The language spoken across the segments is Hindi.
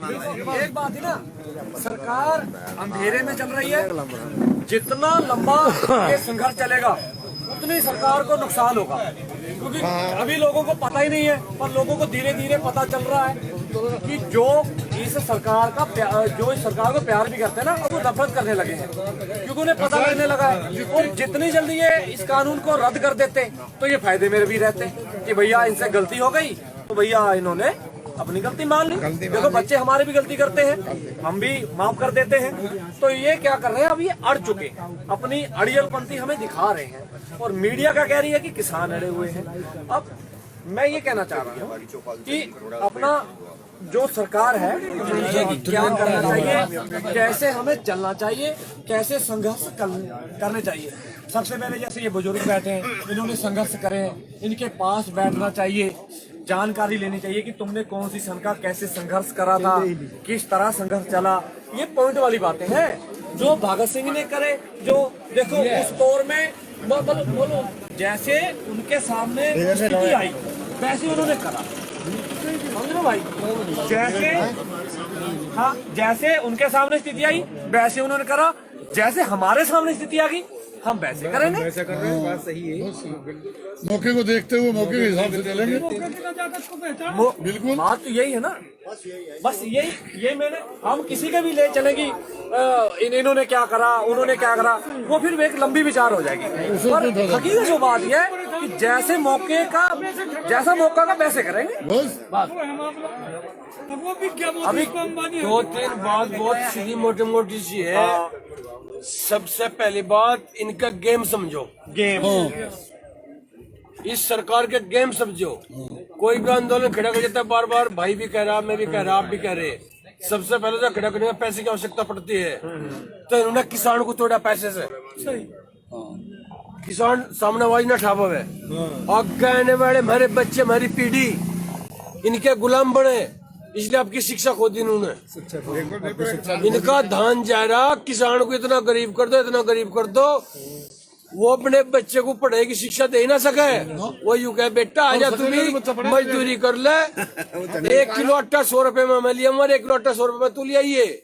एक बात है ना, सरकार अंधेरे में चल रही है। जितना लंबा ये संघर्ष चलेगा उतनी सरकार को नुकसान होगा, क्योंकि अभी लोगों को पता ही नहीं है, पर लोगों को धीरे धीरे पता चल रहा है कि जो इस सरकार का जो इस सरकार को प्यार भी करते हैं ना, अब वो नफरत करने लगे हैं, क्योंकि उन्हें पता लगने लगा है। और जितनी जल्दी ये इस कानून को रद्द कर देते तो ये फायदे में भी रहते कि भैया इनसे गलती हो गई तो भैया इन्होंने अपनी गलती मान ली। देखो बच्चे हमारे भी गलती करते हैं, हम भी माफ कर देते हैं। तो ये क्या कर रहे हैं, अब ये अड़ चुके, अपनी अड़ियलपंथी हमें दिखा रहे हैं। और मीडिया का कह रही है कि किसान अड़े हुए हैं। अब मैं ये कहना चाह रहा हूँ कि अपना जो सरकार है क्या करना चाहिए, कैसे हमें चलना चाहिए, कैसे संघर्ष करने चाहिए। सबसे पहले जैसे ये बुजुर्ग बैठे हैं, इन्होंने संघर्ष करे, इनके पास बैठना चाहिए, जानकारी लेनी चाहिए कि तुमने कौन सी सन का कैसे संघर्ष करा था, किस तरह संघर्ष चला। ये पॉइंट वाली बातें हैं जो भगत सिंह ने करे। जो देखो उस दौर में बोलो जैसे उनके सामने स्थिति आई वैसे उन्होंने करा, समझ लो भाई। जैसे हाँ, जैसे उनके सामने स्थिति आई वैसे उन्होंने करा, जैसे हमारे सामने स्थिति आ गई हम वैसे करेंगे। वैसे कर रहे हैं, बात सही है। मौके को देखते हुए मौके के हिसाब से चलेंगे। बिल्कुल, बात तो यही है ना, बस ये मैंने हम किसी के भी ले चलेंगी, इन्होंने क्या करा उन्होंने क्या करा, वो फिर एक लंबी विचार हो जाएगी। पर हकीकत जो बात यह है कि जैसा मौका का वैसे करेंगे। अभी 2-3 बात बहुत सीधी मोटी मोटी सी है। सबसे पहली बात, इनका गेम समझो, गेम इस सरकार के गेम समझो। कोई भी आंदोलन खड़ा कर देता है बार बार, भाई भी कह रहा, मैं भी कह रहा, आप भी कह रहे। सबसे पहले तो खड़ा करने में पैसे की आवश्यकता पड़ती है, तो इन्होंने किसान को तोड़ा पैसे से। सही, किसान सामने आवाज न उठा पावे, आगे आने वाले हमारे बच्चे हमारी पीढ़ी इनके गुलाम बने, इसलिए आपकी शिक्षा खो दी इन्होंने। इनका धान जा रहा, किसान को इतना गरीब कर दो, इतना गरीब कर दो, वो अपने बच्चे को पढ़ाई की शिक्षा दे ना सके। वो यूं कहे बेटा आजा तू भी मजदूरी कर ले, 1 किलो आटा 100 रुपए में मैं लिया, 1 किलो आटा 100 रुपए में तू ले आइए।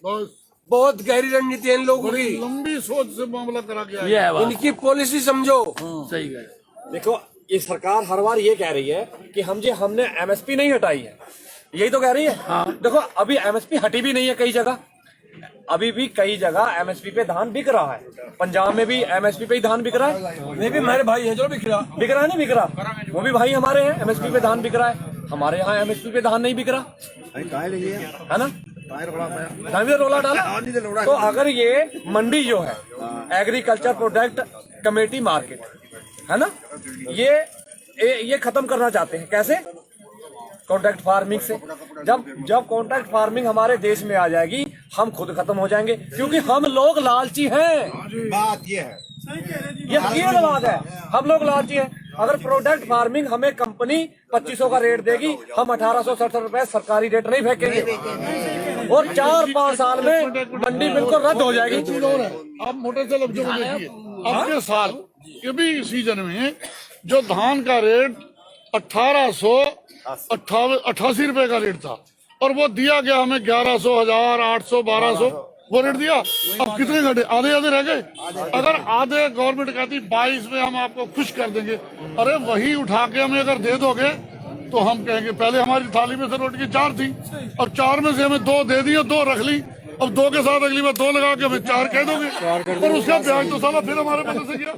बहुत गहरी रणनीति है इन लोगों की, लंबी सोच से मामला करा के इनकी पॉलिसी समझो। सही है। देखो ये सरकार हर बार ये कह रही है कि हमने MSP नहीं हटाई है, यही तो कह रही है। देखो अभी MSP हटी भी नहीं है कई जगह, अभी भी कई जगह MSP पे धान बिक रहा है। पंजाब में भी MSP पे ही धान बिक रहा है। मैं भी हमारे भाई है जो बिक रहा नहीं बिक रहा, वो भी भाई हमारे हैं। MSP पे धान बिक रहा है, हमारे यहाँ MSP पे धान नहीं बिक रहा है ना, धान भी रोला डाला। तो अगर ये मंडी जो है एग्रीकल्चर प्रोडक्ट कमेटी मार्केट है ना, ये खत्म करना चाहते हैं। कैसे? कॉन्ट्रैक्ट फार्मिंग से। जब कॉन्ट्रैक्ट फार्मिंग हमारे देश में आ जाएगी हम खुद खत्म हो जाएंगे, क्योंकि हम लोग लालची हैं। बात ये है, ये बात है, हम लोग लालची हैं। अगर प्रोडक्ट फार्मिंग हमें कंपनी 2500 का रेट देगी, हम 1860 रुपए सरकारी रेट नहीं फेंकेंगे, और 4-5 साल में मंडी बिल्कुल रद्द हो जाएगी। आप मोटे से लफ्जों में देखिए, अगले साल ये भी सीजन में जो धान का रेट 1888 रुपए का रेट था, और वो दिया गया हमें 1100, 1000, 800, 1200 वो रेट दिया। अब कितने घटे? आधे रह गए। अगर आधे गवर्नमेंट कहती 22 में हम आपको खुश कर देंगे, अरे वही उठा के हमें अगर दे दोगे तो हम कहेंगे पहले हमारी थाली में से रोटी की 4 थी, और 4 में से हमें 2 दे दी और 2 रख ली। अब 2 के साथ अगली बार 2 लगा के हमें 4 कह दोगे, और उसका ब्याज तो साला फिर हमारे पल्ले से गया।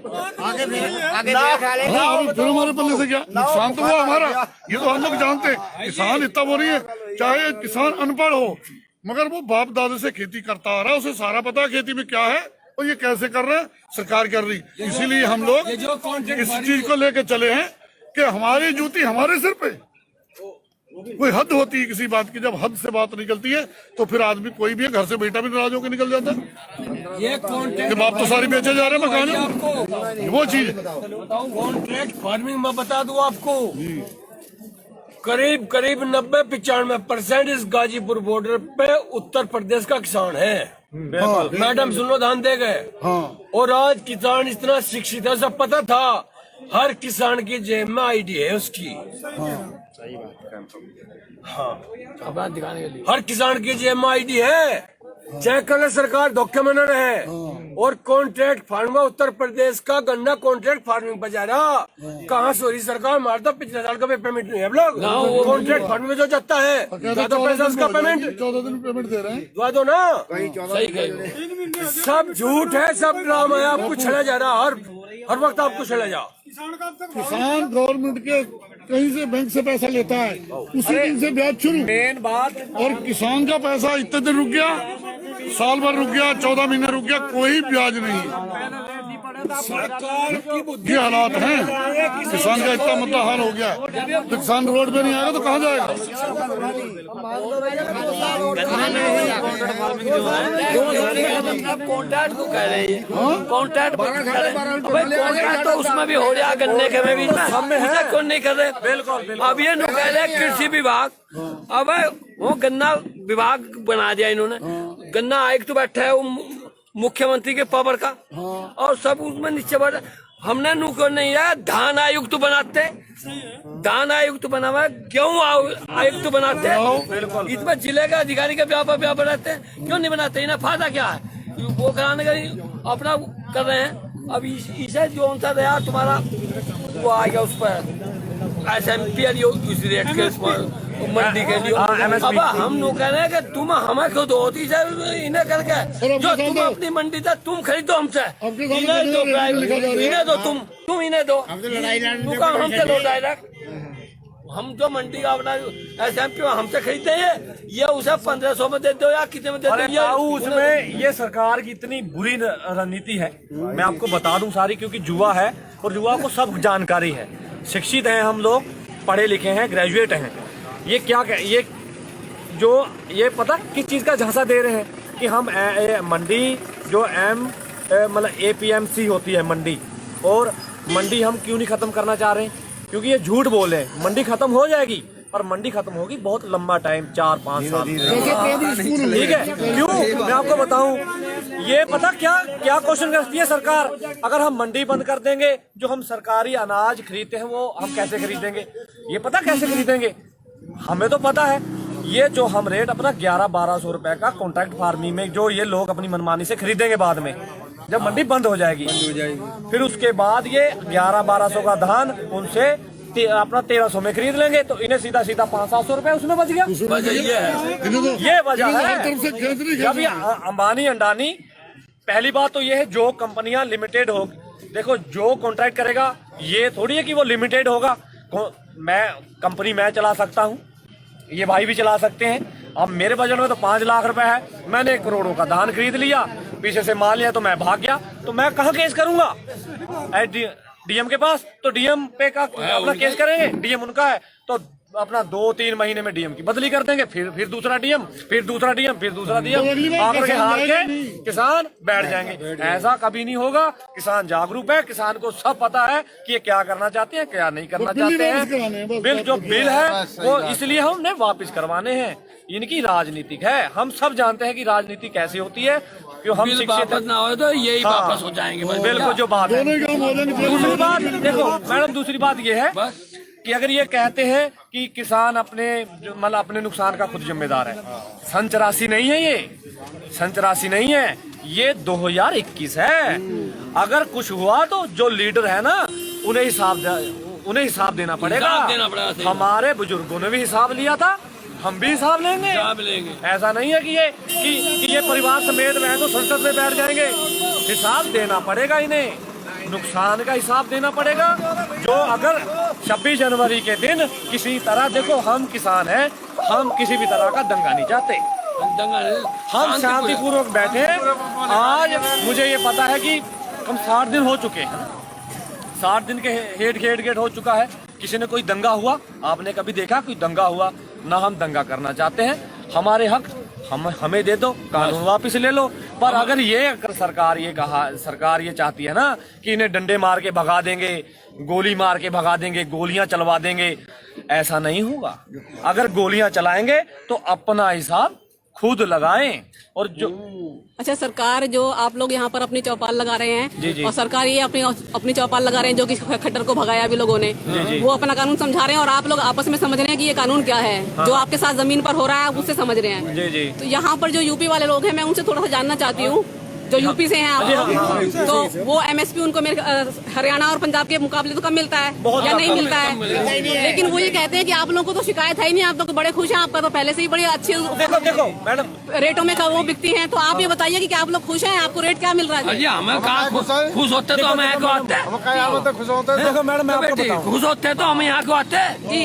फिर हमारे पल्ले से गया, नुकसान तो हुआ हमारा। ये तो हम लोग जानते हैं, किसान इतना वो नहीं है, चाहे किसान अनपढ़ हो मगर वो बाप दादे से खेती करता आ रहा है, उसे सारा पता है खेती में क्या है और ये कैसे कर रहा है, सरकार कर रही। इसीलिए हम लोग इस चीज को लेके चले हैं कि हमारी जूती हमारे सिर पे। कोई हद होती है किसी बात की, जब हद से बात निकलती है तो फिर आदमी कोई भी है, घर से बेटा भी नाराज होकर निकल जाता है। ये बाप तो सारी बेचे जा रहे हैं मकान, वो चीज। कॉन्ट्रैक्ट फार्मिंग में बता दूं आपको, करीब 90-95% इस गाजीपुर बॉर्डर पे उत्तर प्रदेश का किसान है। मैडम सुनो, धान दे गए। और आज किसान इतना शिक्षित है, सब पता था, हर किसान की जेब में आईडी है उसकी। अपना दिखाने के लिए। हर किसान की GMID है, चेक कर ले सरकार, धोखे में न रहे। और कॉन्ट्रैक्ट फार्मिंग, उत्तर प्रदेश का गन्ना कॉन्ट्रैक्ट फार्मिंग पर जा रहा, कहाँ से हो रही सरकार? हमारे तो पिछले साल का भी पेमेंट नहीं है हम लोग। कॉन्ट्रैक्ट फार्मिंग में जो जाता है ज्यादा पैसा उसका पेमेंट 14 दिन पेमेंट दे रहे हैं। दुआ दो ना। सही कहे। सब झूठ है, सब ड्रामा है, आपको छेड़ा जा रहा है, हर वक्त आपको छेड़ा जा। किसान गवर्नमेंट के कहीं से बैंक से पैसा लेता है, उसी दिन से ब्याज शुरू। मेन बात, और किसान का पैसा इतने दिन रुक गया, साल भर रुक गया, 14 महीने रुक गया, कोई ब्याज नहीं। ये हालात हैं, किसान का इतना मुद्दा हाल हो गया, तो किसान रोड पे नहीं आएगा तो कहाँ जाएगा? कॉन्ट्रैक्ट को कह रहे हैं, कॉन्ट्रैक्ट कॉन्ट्रैक्ट तो उसमें भी हो रहा, गन्ने के में भी उसे क्यों नहीं कर रहे? बिल्कुल। अब ये लोग कह रहे हैं कृषि विभाग, अब वो गन्ना विभाग बना दिया इन्होंने। गन्ना आयुक्त तो बैठा है वो मुख्यमंत्री के पावर का, और सब उसमें नीचे बढ़। हमने नु क्यों नहीं है? धान आयुक्त बनाते, धान आयुक्त बना हुआ है, गेहूँ आयुक्त बनाते हैं, इसमें जिले का अधिकारी का व्यापार बनाते हैं, क्यों नहीं बनाते? इन्हें फायदा क्या है? वो कराने का अपना कर रहे हैं। अब इसे जो सा रहा तुम्हारा वो आ गया उस पर SMP रेट के मंडी के लिए। अब हम लोग कह रहे हैं कि तुम हमें क्यों दो, इन्हें करके जो तुम अपनी मंडी से तुम खरीदो हमसे, इन्हें दो, इन्हें दो, तुम इन्हें दो, हमसे लो डायरेक्ट। हम जो मंडी का अपना SMP हमसे खरीदते हैं, ये उसे 1500 में दे दो या कितने में दे दो। उसमें ये सरकार की इतनी बुरी रणनीति है, मैं आपको बता दूं सारी, क्योंकि युवा है और युवा को सब जानकारी है, शिक्षित हैं हम लोग, पढ़े लिखे हैं, ग्रेजुएट हैं। ये क्या ये पता किस चीज का झांसा दे रहे हैं कि हम मंडी जो मतलब APMC होती है मंडी, और मंडी हम क्यों नहीं खत्म करना चाह रहे हैं? क्योंकि ये झूठ बोल रहे हैं, मंडी खत्म हो जाएगी, पर मंडी खत्म होगी बहुत लंबा टाइम, 4-5 साल। ठीक है, क्यों? मैं आपको बताऊं, ये पता क्या क्वेश्चन करती है सरकार? अगर हम मंडी बंद कर देंगे, जो हम सरकारी अनाज खरीदते हैं वो हम कैसे खरीदेंगे? ये पता कैसे खरीदेंगे? हमें तो पता है, ये जो हम रेट अपना 1100-1200 रुपए का कॉन्ट्रैक्ट फार्मिंग में जो ये लोग अपनी मनमानी से खरीदेंगे, बाद में जब मंडी बंद हो जाएगी, फिर उसके बाद ये 1100-1200 का धान उनसे अपना 1300 में खरीद लेंगे, तो इन्हें सीधा 500-700 रुपए उसमें बच गया। ये वजह है। जब ये अंबानी अंडानी, पहली बात तो ये है, जो कंपनियां लिमिटेड हो, देखो जो कॉन्ट्रैक्ट करेगा ये थोड़ी है कि वो लिमिटेड होगा। कंपनी मैं चला सकता हूँ, ये भाई भी चला सकते हैं। अब मेरे बजट में तो 5 लाख रुपए है, मैंने करोड़ों का धान खरीद लिया, पीछे से माल लिया, तो मैं भाग गया, तो मैं कहाँ केस करूंगा? DM के पास, तो DM पे का अपना केस करेंगे, DM उनका है, तो अपना 2-3 महीने में DM की बदली कर देंगे, फिर दूसरा DM, फिर दूसरा DM, फिर दूसरा DM, आकर के हार के किसान बैठ जाएंगे। ऐसा कभी नहीं होगा। किसान जागरूक है, किसान को सब पता है कि ये क्या करना चाहते हैं, क्या नहीं करना चाहते हैं। बिल है वो इसलिए हमने वापिस करवाने हैं। इनकी राजनीतिक है, हम सब जानते हैं कि राजनीति कैसे होती है, क्यों हम शिक्षित ना हो तो यही वापस हो जाएंगे। बिल्कुल, जो बात है। दूसरी बात देखो मैडम, दूसरी बात ये है कि अगर ये कहते हैं कि किसान अपने नुकसान का खुद जिम्मेदार है, सन 84 नहीं है, ये सन 84 नहीं है, ये 2021 है। अगर कुछ हुआ तो जो लीडर है ना, उन्हें हिसाब देना पड़ेगा। हमारे बुजुर्गों ने भी हिसाब लिया था, हम भी हिसाब लेंगे। ऐसा नहीं है कि ये परिवार समेत रहे तो संसद में बैठ जाएंगे। हिसाब देना पड़ेगा, इन्हें नुकसान का हिसाब देना पड़ेगा। जो अगर 26 जनवरी के दिन किसी तरह, देखो हम किसान हैं, हम किसी भी तरह का दंगा नहीं चाहते, हम शांतिपूर्वक बैठे। आज मुझे ये पता है कि कम 60 दिन हो चुके हैं, 60 दिन के हेड हो चुका है। किसी ने कोई दंगा हुआ, आपने कभी देखा कोई दंगा हुआ? ना हम दंगा करना चाहते हैं, हमारे हक हमें दे दो, कानून वापस ले लो। पर अगर सरकार ये चाहती है ना कि इन्हें डंडे मार के भगा देंगे, गोली मार के भगा देंगे, गोलियां चलवा देंगे, ऐसा नहीं होगा। अगर गोलियां चलाएंगे तो अपना हिसाब खुद लगाएं और जो अच्छा, सरकार जो आप लोग यहाँ पर अपनी चौपाल लगा रहे हैं और सरकार ये अपनी चौपाल लगा रहे हैं जो कि खट्टर को भगाया अभी लोगों ने, वो अपना कानून समझा रहे हैं और आप लोग आपस में समझ रहे हैं कि ये कानून क्या है। जो आपके साथ जमीन पर हो रहा है आप उससे समझ रहे हैं। तो यहाँ पर जो यूपी वाले लोग हैं, मैं उनसे थोड़ा सा जानना चाहती हूँ, जो यूपी से हैं आप लोग, तो वो एमएसपी उनको मेरे हरियाणा और पंजाब के मुकाबले तो कम मिलता है या नहीं मिलता है? लेकिन वो ये कहते हैं कि आप लोगों को तो शिकायत है ही नहीं, आप लोग तो बड़े खुश हैं, आपका तो पहले से ही बड़ी अच्छी देखो मैडम रेटों में वो बिकती हैं। तो आप ये बताइए कि क्या आप लोग खुश हैं? आपको रेट क्या मिल रहा है? हमें कहाँ खुश होते तो हम यहाँ को आते, देखो मैडम मैं आपको बताऊं, खुश होते तो हम यहाँ को आते। जी,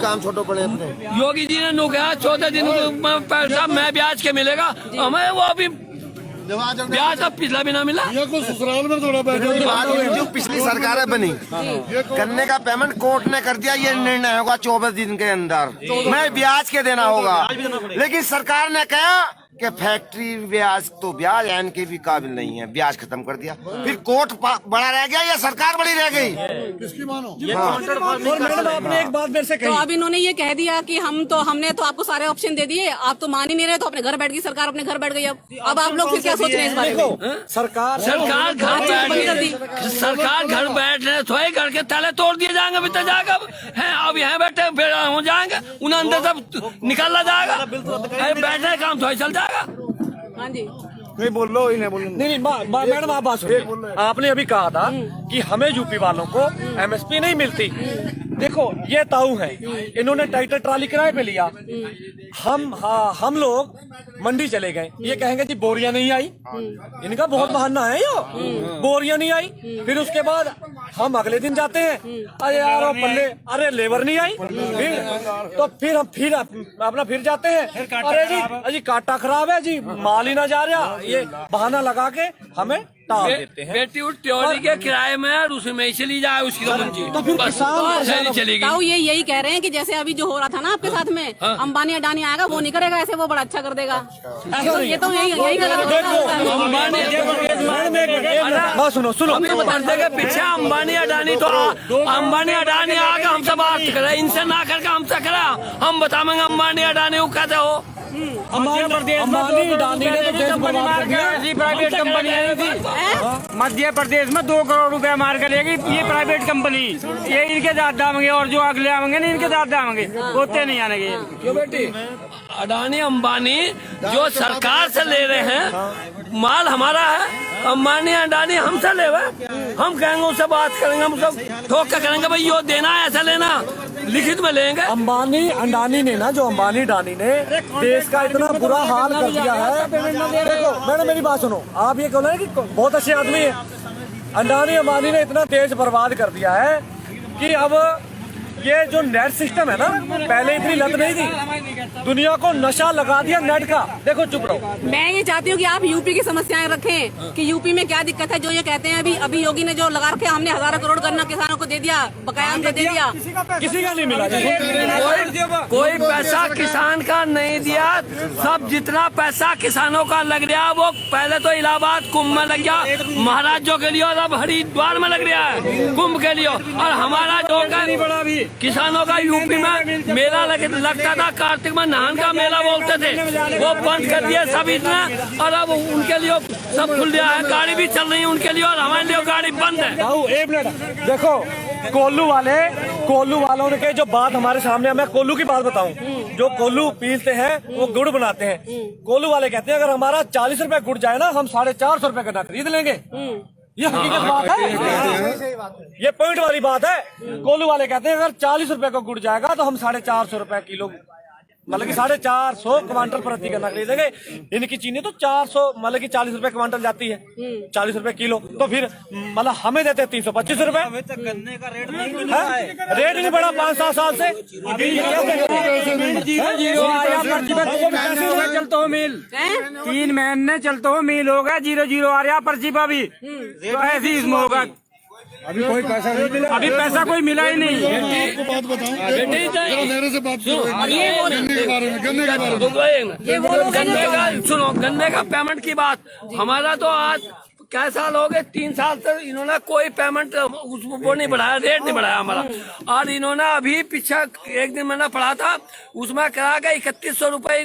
काम छोटो पड़े अपने। योगी जी ने कहा 14 दिन पैसा मैं ब्याज के मिलेगा, हमें वो अभी ब्याज अब पिछला भी ना मिला। ये को ससुराल में थोड़ा बैठे जो पिछली सरकारें बनी, गन्ने का पेमेंट कोर्ट ने कर दिया, ये निर्णय होगा 24 दिन के अंदर, मैं ब्याज के देना होगा। लेकिन सरकार ने कहा कि फैक्ट्री ब्याज तो ब्याज एनके भी काबिल नहीं है, ब्याज खत्म कर दिया। फिर कोर्ट बड़ा रह गया या सरकार बड़ी रह गई? किसकी मानो? मैडम आपने एक बात मेरे से तो कही, अब इन्होंने ये कह दिया कि हमने तो आपको सारे ऑप्शन दे दिए, आप तो मान ही नहीं रहे, तो अपने घर बैठ गई सरकार, अपने घर बैठ गई। अब आप लोग फिर क्या सोच रहे हैं इस बारे में? सरकार सरकार घर बैठने थोड़े, घर के ताले तोड़ दिए जाएंगे, भीतर जाएगा है, अब यहाँ बैठे फिर हो जाएंगे, उन्हें अंदर सब निकाला जाएगा, बैठने का काम थोड़ा चल जाएगा। हाँ जी, नहीं बोल लो, इन्हें बोलो। नहीं मैडम आप बात सुनिए, आपने अभी कहा था कि हमें यूपी वालों को एमएसपी नहीं मिलती। देखो ये ताऊ है, इन्होंने ट्रैक्टर ट्राली किराए पे लिया, हम लोग मंडी चले गए, ये कहेंगे जी बोरियां नहीं आई, इनका बहुत बहाना है यो, बोरियां नहीं आई। फिर उसके बाद हम अगले दिन जाते हैं, अरे यार पल्ले, अरे लेबर नहीं आई, फिर हम फिर जाते हैं, अरे जी काटा खराब है जी, माल ही ना जा रहा, ये बहाना लगा के हमें टाल देते हैं। बेटी उठ त्योरी के किराए में और उसमें ही चली जाए, उसकी तो फिर चलेगी। ताऊ ये यही कह रहे हैं कि जैसे अभी जो हो रहा था ना आपके साथ में, अंबानी अडानी आएगा वो नहीं करेगा ऐसे, वो बड़ा अच्छा कर देगा। ये तो यही बात सुनो पर्दे के पीछे अंबानी अडानी, तो अंबानी अडानी आके हमसे बात करे, इनसे ना करके हमसे करा, हम बताएंगे अंबानी अडानी को कहते हो। अंबानी अडानी ने तो देश बर्बाद कर दिया। प्राइवेट कंपनी आई थी मध्य प्रदेश में 2 करोड़ रुपए मार करेगी ये प्राइवेट कंपनी, ये इनके दादा आवेंगे और जो अगले आवेंगे ना इनके दादा आवेंगे, होते नहीं आने के। क्यों बेटी, अडानी अंबानी जो सरकार से ले रहे हैं माल हमारा है, अंबानी अडानी हमसे ले रहे, हम कहेंगे उससे बात करेंगे, हम सब ठोक कर करेंगे भाई यो देना है, ऐसा लेना, लिखित में लेंगे। अंबानी अडानी ने ना, जो अंबानी अडानी ने देश का इतना बुरा हाल कर दिया है। देखो मैडम मेरी बात सुनो, आप ये कहो ना कि बहुत अच्छे आदमी है, अडानी अंबानी ने इतना देश बर्बाद कर दिया है कि अब ये जो नेट सिस्टम है ना, पहले इतनी लत नहीं थी, दुनिया को नशा लगा दिया नेट का। देखो चुप रहो, मैं ये चाहती हूँ कि आप यूपी की समस्याएं रखें कि यूपी में क्या दिक्कत है। जो ये कहते हैं अभी योगी ने जो लगा रखे, हमने हजारों करोड़ गन्ना किसानों को दे दिया, बकाया हमसे दे दिया, किसी का नहीं मिला। कोई पैसा किसान का नहीं दिया, सब जितना पैसा किसानों का लग रहा वो पहले तो इलाहाबाद कुंभ में लग गया महाराजों के लिए, और अब हरिद्वार में लग रहा है कुंभ के लिए। और हमारा जो किसानों का यूपी में मेला लगता था, कार्तिक में नहान का मेला बोलते थे, वो बंद कर दिया सब इतना, और अब उनके लिए सब खुल गया है, गाड़ी भी चल रही है उनके लिए, और हमारे लिए गाड़ी बंद है। एक मिनट देखो, कोल्लू वालों ने कही जो बात हमारे सामने, मैं कोल्लू की बात बताऊं, जो कोल्लू पीसते हैं वो गुड़ बनाते हैं, कोल्लू वाले कहते हैं अगर हमारा 40 रुपए गुड़ जाए ना, हम 450 रुपए गन्ना खरीद लेंगे। ये हकीकत बात है, ये पॉइंट वाली बात है। कोल्लू वाले कहते हैं अगर 40 रुपए का गुड़ जाएगा तो हम 450 रुपए किलो, मतलब कि 450 क्वांटल प्रति गन्ना खरीदेंगे। इनकी चीनी तो 400 मतलब कि 40 रुपए क्वांटल जाती है, 40 रुपए किलो, तो फिर मतलब हमें देते हैं 325 रुपए। गन्ने का रेट नहीं बढ़ा है, रेट नहीं बढ़ा 5-7 साल से। चलते हो मिल 3 महीने चलते हो मिल होगा, 0-0 आ रहा पर्ची पर भी, ऐसी इसमें होगा। अभी कोई पैसा नहीं मिला, अभी पैसा कोई मिला ही नहीं। आपको बात बताऊं, मेरे से बात करो गन्ने के बारे में, गन्ने का सुनो, गन्ने का पेमेंट की बात, हमारा तो आज क्या साल हो गए, 3 साल तक इन्होंने कोई पेमेंट वो नहीं बढ़ाया, रेट नहीं बढ़ाया हमारा। और इन्होंने अभी पीछे एक दिन मैंने पढ़ा था, उसमें करा के 3100 रुपए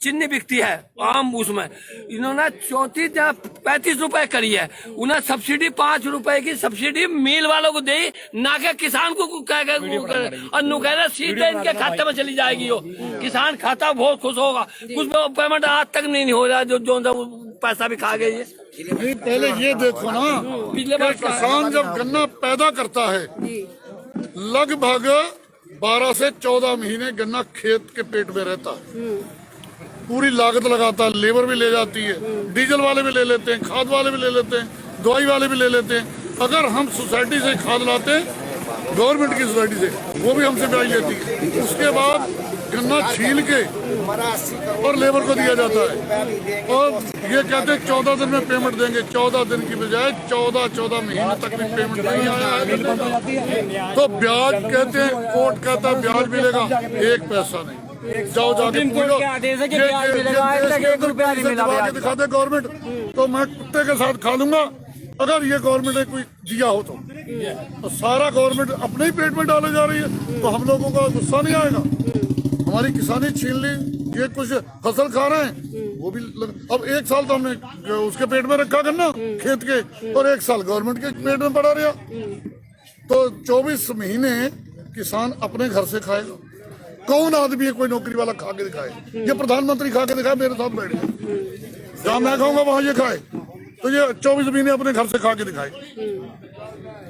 चीनी बिकती है आम उसमें, इन्होंने 34 या 35 रुपए करी है। उन्हें सब्सिडी 5 रुपए की सब्सिडी मिल वालों को दी, ना के किसान को और नुकैरा सीधे इनके खाते में चली जाएगी। वो किसान खाता बहुत खुश होगा। कुछ पेमेंट आज तक नहीं हो रहा, जो पैसा भी खा गई है। पहले ये देखो ना कि किसान जब गन्ना पैदा करता है लगभग 12 से 14 महीने गन्ना खेत के पेट में रहता है, पूरी लागत लगाता है, लेबर भी ले जाती है, डीजल वाले भी ले लेते हैं, खाद वाले भी ले लेते हैं, दवाई वाले भी ले लेते हैं। अगर हम सोसाइटी से खाद लाते हैं, गवर्नमेंट की सोसाइटी से, वो भी हमसे ब्याज लेती है। उसके बाद गन्ना छील के और लेबर को दिया जाता है और ये कहते हैं 14 दिन में पेमेंट देंगे। 14 दिन की बजाय 14 महीने तक भी पेमेंट नहीं आया है तो ब्याज कहते हैं, कोर्ट कहता है ब्याज मिलेगा, 1 पैसा नहीं। जाओ जाके दिखा दे गवर्नमेंट, तो मैं कुत्ते के साथ खा लूंगा अगर ये गवर्नमेंट ने कोई दिया हो तो सारा गवर्नमेंट अपने ही पेट में डाले जा रही है, तो हम लोगों का गुस्सा नहीं आएगा। हमारी किसानी छीन ली, ये कुछ फसल खा रहे हैं वो भी अब 1 साल तो हमने उसके पेट में रखा गन्ना खेत के, और 1 साल गवर्नमेंट के पेट में पड़ा रहा, तो 24 महीने किसान अपने घर से खाएगा। कौन आदमी है कोई नौकरी वाला खा के दिखाए? ये प्रधानमंत्री खा के दिखाए, मेरे साथ बैठ गए, जहाँ मैं खाऊंगा वहां ये खाए, तो ये 24 महीने अपने घर से खा के दिखाए।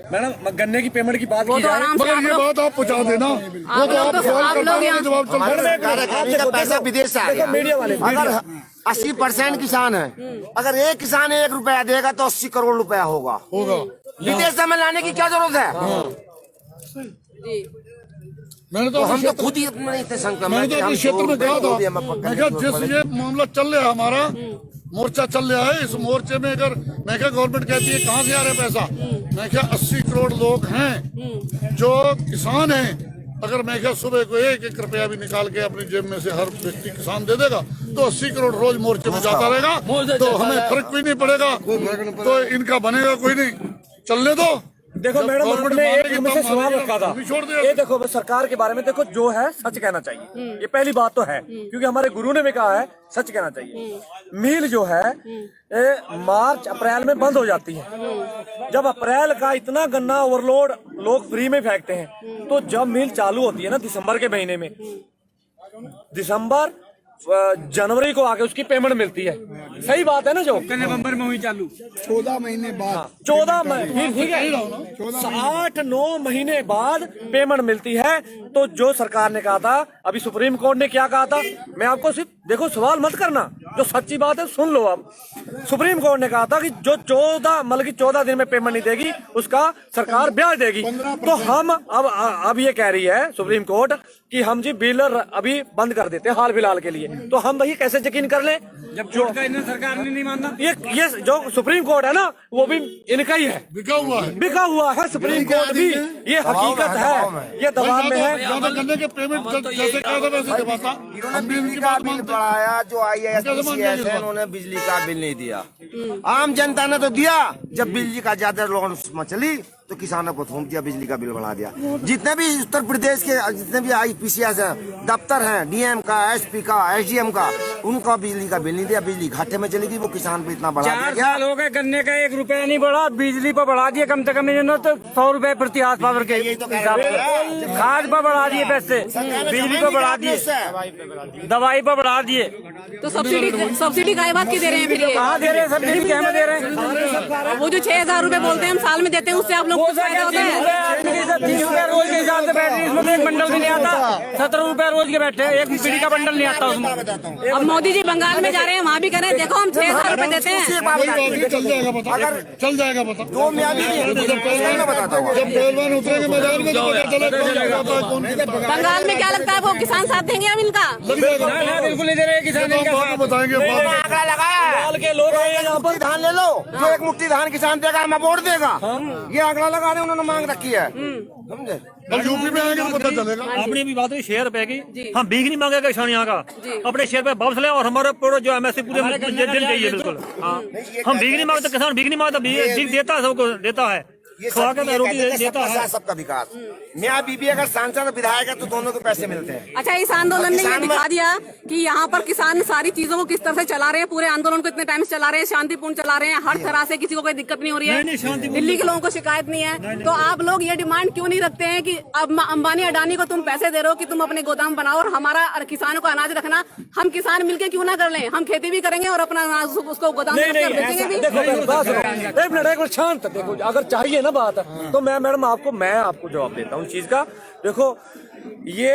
मैडम गन्ने की पेमेंट की बात की जाए, मगर ये बात आप पहुँचा देना, वो तो आप सवाल करते हैं, जवाब चलता है। पैसा विदेश से आएगा। अगर 80% किसान है, अगर एक किसान 1 रुपया देगा तो 80 करोड़ रुपया होगा। विदेश से में लाने की क्या जरूरत है? मैंने तो हम तो खुद ही नहीं थे संक्रमण, मैंने तो अपने क्षेत्र में कहा था, मैं क्या जिस ये मामला चल रहा है, हमारा मोर्चा चल रहा है, इस मोर्चे में अगर मैं क्या गवर्नमेंट कहती है कहाँ से आ रहा है पैसा, मैं क्या 80 करोड़ लोग हैं जो किसान हैं। अगर मैं क्या सुबह को 1-1 रुपया भी निकाल के अपनी जेब में से हर व्यक्ति किसान दे देगा तो 80 करोड़ रोज मोर्चे में जाता रहेगा, तो हमें फर्क कोई नहीं पड़ेगा, तो इनका बनेगा कोई नहीं, चलने दो। देखो मैडम, आपने एक मुझसे सवाल रखा था, ये देखो सरकार के बारे में, देखो जो है सच कहना चाहिए, ये पहली बात तो है, क्योंकि हमारे गुरु ने भी कहा है सच कहना चाहिए। मिल जो है मार्च अप्रैल में बंद हो जाती है। जब अप्रैल का इतना गन्ना ओवरलोड लोग फ्री में फेंकते हैं, तो जब मिल चालू होती है ना दिसंबर के महीने में, दिसंबर जनवरी को आके उसकी पेमेंट मिलती है। सही बात है ना, जो नवंबर में हुई चालू 14 महीने बाद, 14 ठीक है, 8-9 महीने बाद पेमेंट मिलती है। तो जो सरकार ने कहा था, अभी सुप्रीम कोर्ट ने क्या कहा था, मैं आपको सिर्फ देखो सवाल मत करना, जो सच्ची बात है सुन लो। अब सुप्रीम कोर्ट ने कहा था कि जो 14 दिन में पेमेंट नहीं देगी उसका सरकार ब्याज देगी। तो हम अब ये कह रही है सुप्रीम कोर्ट कि हम जी बिल अभी बंद कर देते हैं हाल फिलहाल के लिए, तो हम वही कैसे यकीन कर लें जब जो सरकार ने नहीं मानना। ये जो सुप्रीम कोर्ट है ना, वो भी इनका ही है, बिका हुआ है सुप्रीम कोर्ट भी, ये हकीकत है, ये दबाव में है। गन्ने के पेमेंट जैसे कहा था वैसे जमाता, हम भी इनकी बात मानते हैं। बढ़ाया जो IAS है, उन्होंने बिजली का बिल नहीं दिया, आम जनता ने तो दिया। जब बिजली का ज्यादा लॉन्च चली तो किसानों को थूम दिया, बिजली का बिल बढ़ा दिया। जितने भी उत्तर प्रदेश के जितने भी IPCS हैं, दफ्तर हैं, DM का, SP का, SDM का, उनका बिजली का बिल नहीं दिया, बिजली घाटे में चली गई, वो किसान पे इतना बढ़ा दिया। 4 साल हो गए, गन्ने का 1 रुपया नहीं बढ़ा, बिजली पर बढ़ा दिए कम से कम तो 100 रुपए प्रति हाथ पावर के हिसाब से, खाद पर बढ़ा दिए पैसे, बिजली पर बढ़ा दिए, दवाई पर बढ़ा दिए। तो सब्सिडी काय बात की दे रहे हैं फिर? कहाँ दे रहे हैं? सब्सिडी क्या में दे रहे हैं? वो जो 6,000 रुपए बोलते हैं हम साल में देते हैं, उससे आप लोग को फायदा होता है? 30 रुपया रोज के हिसाब से बैठ रही, इसमें तो 1 बंडल भी नहीं आता। 17 रुपया रोज के बैठे, 1 बीड़ी का बंडल नहीं आता उसमें। अब मोदी जी बंगाल में जा रहे हैं, वहाँ भी कह रहे हैं देखो हम 6,000 रुपए देते हैं। चल जाएगा पता, चल जाएगा पता। दो म्यादी जब पहलवान उतरेंगे मैदान में तो पता चलेगा कौन कितना। बंगाल में क्या लगता है, वो किसान साथ देंगे हम इनका? बिल्कुल नहीं दे रहे किसान, बताएंगे। आंकड़ा लगाया के लोग आए हैं यहाँ पर, धान ले लो, जो 1 मुट्ठी धान किसान देगा मैं वोट देगा, ये आंकड़ा लगा रहे उन्होंने मांग रखी है, समझे? अब यूपी में आएंगे तो पता चलेगा। अपनी भी बात हुई 6 रुपए की, हम भीख नहीं मांगेगा किसान यहाँ का, अपने 6 रुपए वापस ले और हमारे पूरा जो MSP पूरे दिन चाहिए बिल्कुल। हाँ, हम भीख नहीं मांगते, किसान भीख नहीं मांगता, भीख देता है, सबको देता है, खवा के रोटी देता है। सबका विकास मियाँ बीबी अगर सांसद विधायक है तो दोनों को पैसे मिलते हैं। अच्छा, इस आंदोलन ने ये किसान दिखा दिया कि यहाँ पर किसान सारी चीजों को किस तरह से चला रहे हैं। पूरे आंदोलन को इतने टाइम से चला रहे हैं, शांतिपूर्ण चला रहे हैं, हर तरह से किसी को कोई दिक्कत नहीं हो रही है, दिल्ली के लोगों को शिकायत नहीं है। तो आप लोग ये डिमांड क्यों नहीं रखते हैं कि अब अंबानी अडानी को तुम पैसे दे रहे हो कि तुम अपने गोदाम बनाओ और हमारा किसानों को अनाज रखना, हम किसान मिलकर क्यों ना कर लें, हम खेती भी करेंगे और अपना अनाज उसको गोदाम में बेचेंगे भी। एक मिनट शांत देखो, अगर चाहिए ना बात तो मैं मैडम आपको जवाब देता हूँ इस चीज का। देखो ये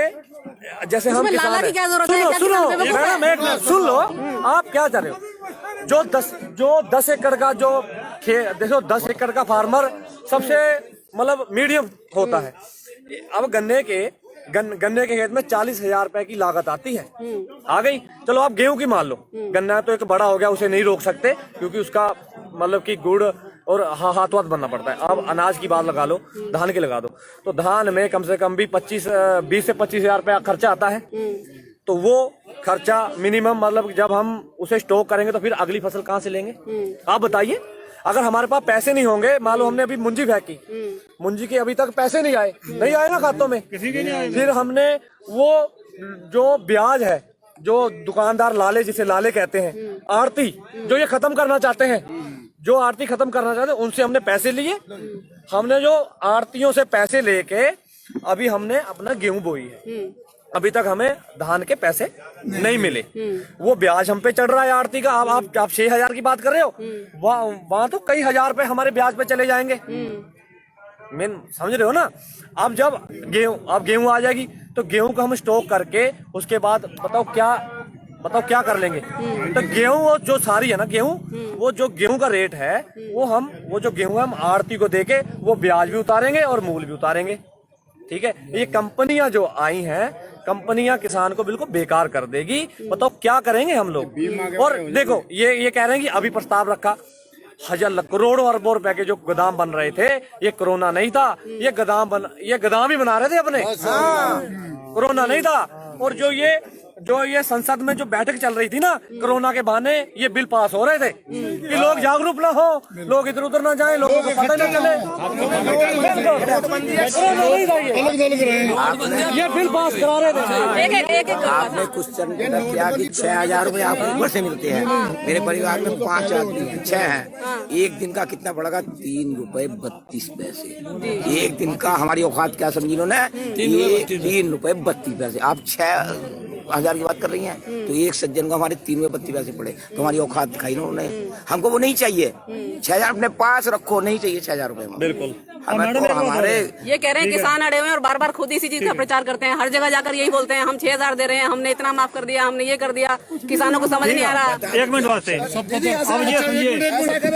जैसे हम लाला किसान की क्या जरूरत है? सुनो मैडम एक मिनट सुन लो, आप क्या चाह रहे हो? जो 10 एकड़ का जो देखो 10 एकड़ का फार्मर सबसे मतलब मीडियम होता है। अब गन्ने के खेत में 40,000 रुपए की लागत आती है, आ गई। चलो आप गेहूं की मान लो, गन्ना तो एक बड़ा हो गया, उसे नहीं रोक सकते क्योंकि उसका मतलब कि गुड़ और हाथ बनना पड़ता है। अब अनाज की बात लगा लो, धान की लगा दो, तो धान में कम से कम भी 20 से 25,000 रुपया खर्चा आता है। तो वो खर्चा मिनिमम मतलब जब हम उसे स्टॉक करेंगे तो फिर अगली फसल कहाँ से लेंगे? आप बताइए। अगर हमारे पास पैसे नहीं होंगे, मान लो हमने अभी मुंजी फेंकी, मुंजी के अभी तक पैसे नहीं आए ना खातों में, किसी के नहीं आए। फिर हमने वो जो ब्याज है, जो दुकानदार लाले, जिसे लाले कहते हैं, आड़ती जो ये खत्म करना चाहते हैं, उनसे हमने पैसे लिए। हमने जो आड़तियों से पैसे लेके अभी हमने अपना गेहूं बोई है, अभी तक हमें धान के पैसे नहीं मिले। वो ब्याज हम पे चढ़ रहा है आड़ती का। आप 6,000 की बात कर रहे हो, वहां तो कई हजार रुपए हमारे ब्याज पे चले जाएंगे। मैं समझ रहे हो ना? अब जब गेहूं आ जाएगी तो गेहूं को हम स्टॉक करके उसके बाद बताओ क्या कर लेंगे? तो गेहूं वो जो सारी है ना वो जो गेहूं का रेट है वो जो गेहूं है हम आड़ती को देके वो ब्याज भी उतारेंगे और मूल भी उतारेंगे। ठीक है, ये कंपनियां जो आई हैं, कंपनियां किसान को बिल्कुल बेकार कर देगी। बताओ क्या करेंगे हम लोग? और देखो ये कह रहे हैं कि अभी प्रस्ताव रखा, करोड़ों अरबों रुपए के जो गोदाम बन रहे थे, ये कोरोना नहीं था, ये गोदाम ही बना रहे थे अपने, कोरोना नहीं था। और जो ये संसद में जो बैठक चल रही थी ना, कोरोना के बहाने ये बिल पास हो रहे थे कि लोग जागरूक ना हो, लोग इधर उधर ना जाएं, लोगों को पता न चले। ये बिल पास करा रहे थे। आपने क्वेश्चन किया कि 6,000 रुपए आपको ऊपर से मिलते हैं। मेरे परिवार में 5 आदमी हैं, 6 हैं। एक दिन का कितना पड़ेगा? 3 रुपए 32 पैसे। एक दिन का हमारी औकात क्या समझी इन्होंने? 3 रुपए 32 पैसे। आप 6,000 की बात कर रही हैं, तो एक सज्जन को हमारे 3 रुपए 32 पैसे पड़े, तो हमारी औकात दिखाई उन्होंने। हमको वो नहीं चाहिए। 6,000 अपने पास रखो, नहीं चाहिए 6,000 रुपए। बिल्कुल हमारे ये कह रहे हैं किसान अड़े हुए हैं और बार बार खुद इसी चीज का प्रचार करते हैं। हर जगह जाकर यही बोलते हैं, हम 6,000 दे रहे हैं, हमने इतना माफ कर दिया, हमने ये कर दिया। किसानों को समझ नहीं आ रहा। 1 मिनट वास्ते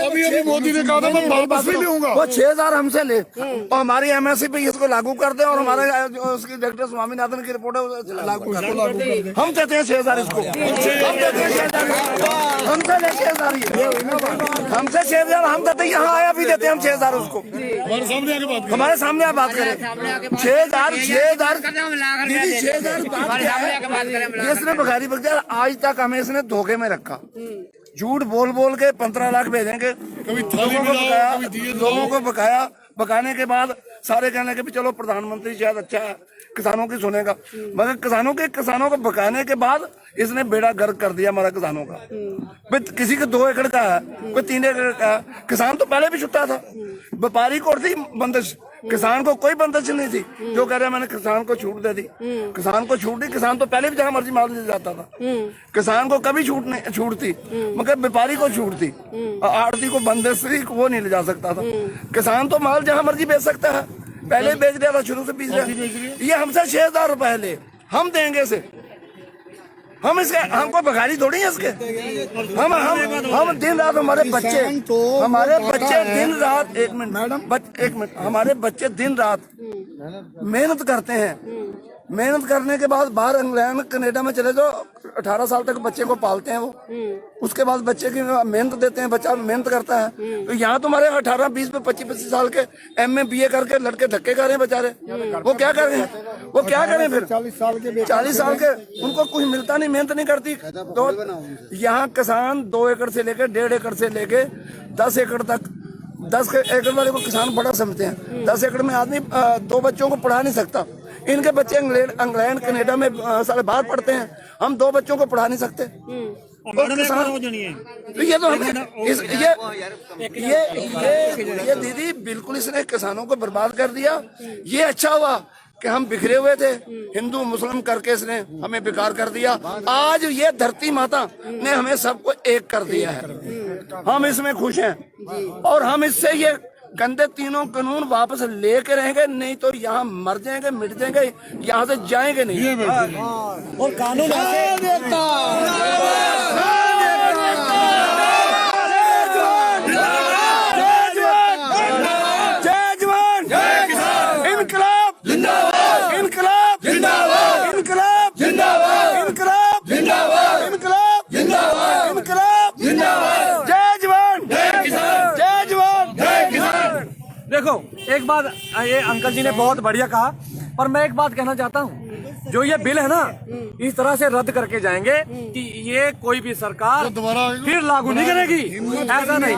अभी मोदी ने कहा था मैं वापस भी लूंगा। वो 6,000 हमसे ले और हमारी MSP पे इसको लागू कर दे और हमारे उसकी डॉक्टर स्वामीनाथन की रिपोर्ट है लागू कर दे। हम कहते हैं 6,000 इसको, हम कहते हैं 6,000 हमसे ले 6,000 हमसे 6,000 हम कहते हैं यहाँ आया भी देते हैं हम 6,000 उसको। हमारे सामने आप बात करें 6,000 इसने बघारी बख्तियार आज तक हमें इसने धोखे में रखा। झूठ बोल के 15 लाख भेजेंगे, लोगों को बकाया, बकाने के बाद सारे कहने लगे चलो प्रधानमंत्री शायद अच्छा है, किसानों की सुनेगा, मगर किसानों को बकाने के बाद इसने बेड़ा गर्क कर दिया हमारा किसानों का। किसी के 2 एकड़ का है, कोई 3 एकड़ का है। किसान तो पहले भी छुट्टा था, व्यापारी को थी बंदिश, किसान को कोई बंदिश नहीं थी। जो कह रहे मैंने किसान को छूट दे दी, किसान को छूट दी। किसान तो पहले भी जहाँ मर्जी माल ले जाता था, किसान को कभी छूट थी, मगर व्यापारी को छूट थी। आड़ती को बंदिश वो नहीं ले जा सकता था। किसान तो माल जहाँ मर्जी बेच सकता है, पहले बेच दिया था, शुरू से बेच दिया। ये हमसे 6,000 रुपए ले, हम देंगे इसे, हम इसके हमको बघारी थोड़ी है इसके। हम दिन रात हमारे बच्चे दिन रात एक मिनट हमारे बच्चे दिन रात मेहनत करते हैं। मेहनत करने के बाद बाहर इंग्लैंड कनाडा में चले जाओ, 18 साल तक बच्चे को पालते हैं वो। उसके बाद बच्चे की मेहनत देते हैं, बच्चा मेहनत करता है। तो यहाँ तुम्हारे 18, 20 पे 25 साल के MA BA करके लड़के धक्के खा रहे हैं बेचारे। वो क्या कर रहे हैं? वो क्या करें फिर? 40 साल के उनको कुछ मिलता नहीं, मेहनत नहीं करती। तो यहाँ किसान 2 एकड़ से लेके 1.5 एकड़ से लेके 10 एकड़ तक 10 एकड़ वाले को किसान बड़ा समझते हैं। 10 एकड़ में आदमी 2 बच्चों को पढ़ा नहीं सकता। इनके बच्चे इंग्लैंड कनाडा में सारे बाहर पढ़ते हैं, हम 2 बच्चों को पढ़ा नहीं सकते। और किसान तो ये तो ये दीदी बिल्कुल इसने किसानों को बर्बाद कर दिया। ये अच्छा हुआ कि हम बिखरे हुए थे, हिंदू मुस्लिम करके इसने हमें बेकार कर दिया। आज ये धरती माता ने हमें सबको एक कर दिया है, हम इसमें खुश हैं। और हम इससे ये गंदे तीनों कानून वापस लेके रहेंगे, नहीं तो यहाँ मर जाएंगे, मिट जाएंगे, यहाँ से जाएंगे नहीं। और कानून देखो, एक बात ये अंकल जी ने बहुत बढ़िया कहा, पर मैं एक बात कहना चाहता हूँ, जो ये बिल है ना इस तरह से रद्द करके जाएंगे कि ये कोई भी सरकार फिर लागू नहीं करेगी, ऐसा नहीं।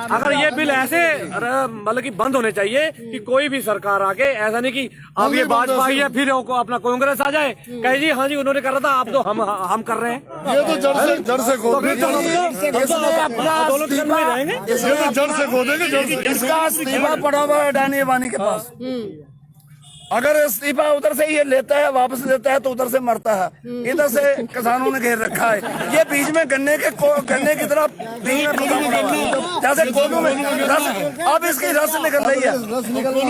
अगर ये बिल ऐसे मतलब कि बंद होने चाहिए कि कोई भी सरकार आके, ऐसा नहीं कि अब ये भाजपा है फिर अपना कांग्रेस आ जाए कहे जी हाँ जी उन्होंने करा था, आप तो हम कर रहे हैं। ये तो जड़ से खोदेंगे। इसका इस्तीफा पड़ा हुआ है अडानी अबानी के पास। अगर इस्तीफा उधर से ये लेता है, वापस लेता है, तो उधर से मरता है, इधर से किसानों ने घेर रखा है। ये बीच में गन्ने की तरह जैसे कोदू में रस, अब इसकी रस निकल रही है,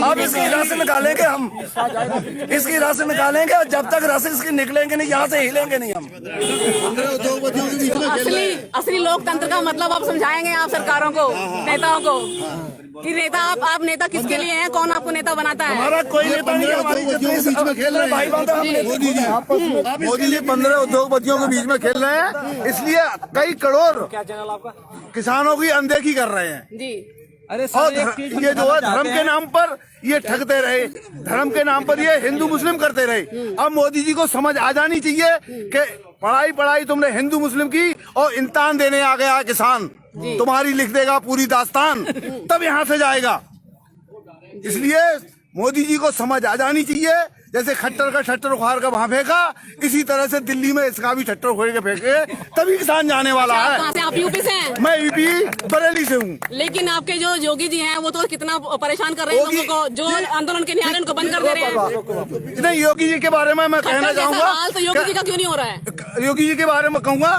अब इसकी रस निकालेंगे हम, इसकी रस निकालेंगे, और जब तक रस इसकी निकलेंगे नहीं, यहाँ से हिलेंगे नहीं हम। असली लोकतंत्र का मतलब आप समझाएंगे आप सरकारों को, नेताओं को, कि नेता आप नेता किसके लिए हैं, कौन आपको नेता बनाता है? हमारा कोई नेता नहीं है, हमारी भाई मोदी जी 15 उद्योगपतियों के बीच में खेल रहे हैं, इसलिए कई करोड़ क्या चैनल आपका? किसानों की अनदेखी कर रहे हैं जी। अरे और ये जो है धर्म के नाम पर ये ठगते रहे, धर्म के नाम पर ये हिंदू मुस्लिम करते रहे। अब मोदी जी को समझ आ जानी चाहिए कि पढ़ाई तुमने हिंदू मुस्लिम की और इम्तिहान देने आ गया किसान, तुम्हारी लिख देगा पूरी दास्तान, तब यहाँ से जाएगा। इसलिए मोदी जी को समझ आ जानी चाहिए, जैसे खट्टर का छट्टर उखाड़ कर वहाँ फेंका, इसी तरह से दिल्ली में इसका भी छट्टर उखाड़ के फेंके, तभी किसान जाने वाला है। कहाँ से? आप यूपी से हैं? मैं यूपी बरेली से हूँ। लेकिन आपके जो योगी जी हैं वो तो कितना परेशान कर रहे हैं लोगों को, जो आंदोलन के निहारे उनको बंद कर दे रहे हैं। नहीं, योगी जी के बारे में मैं कहना चाहूँगा, तो योगी जी का क्यों नहीं हो रहा है? योगी जी के बारे में कहूँगा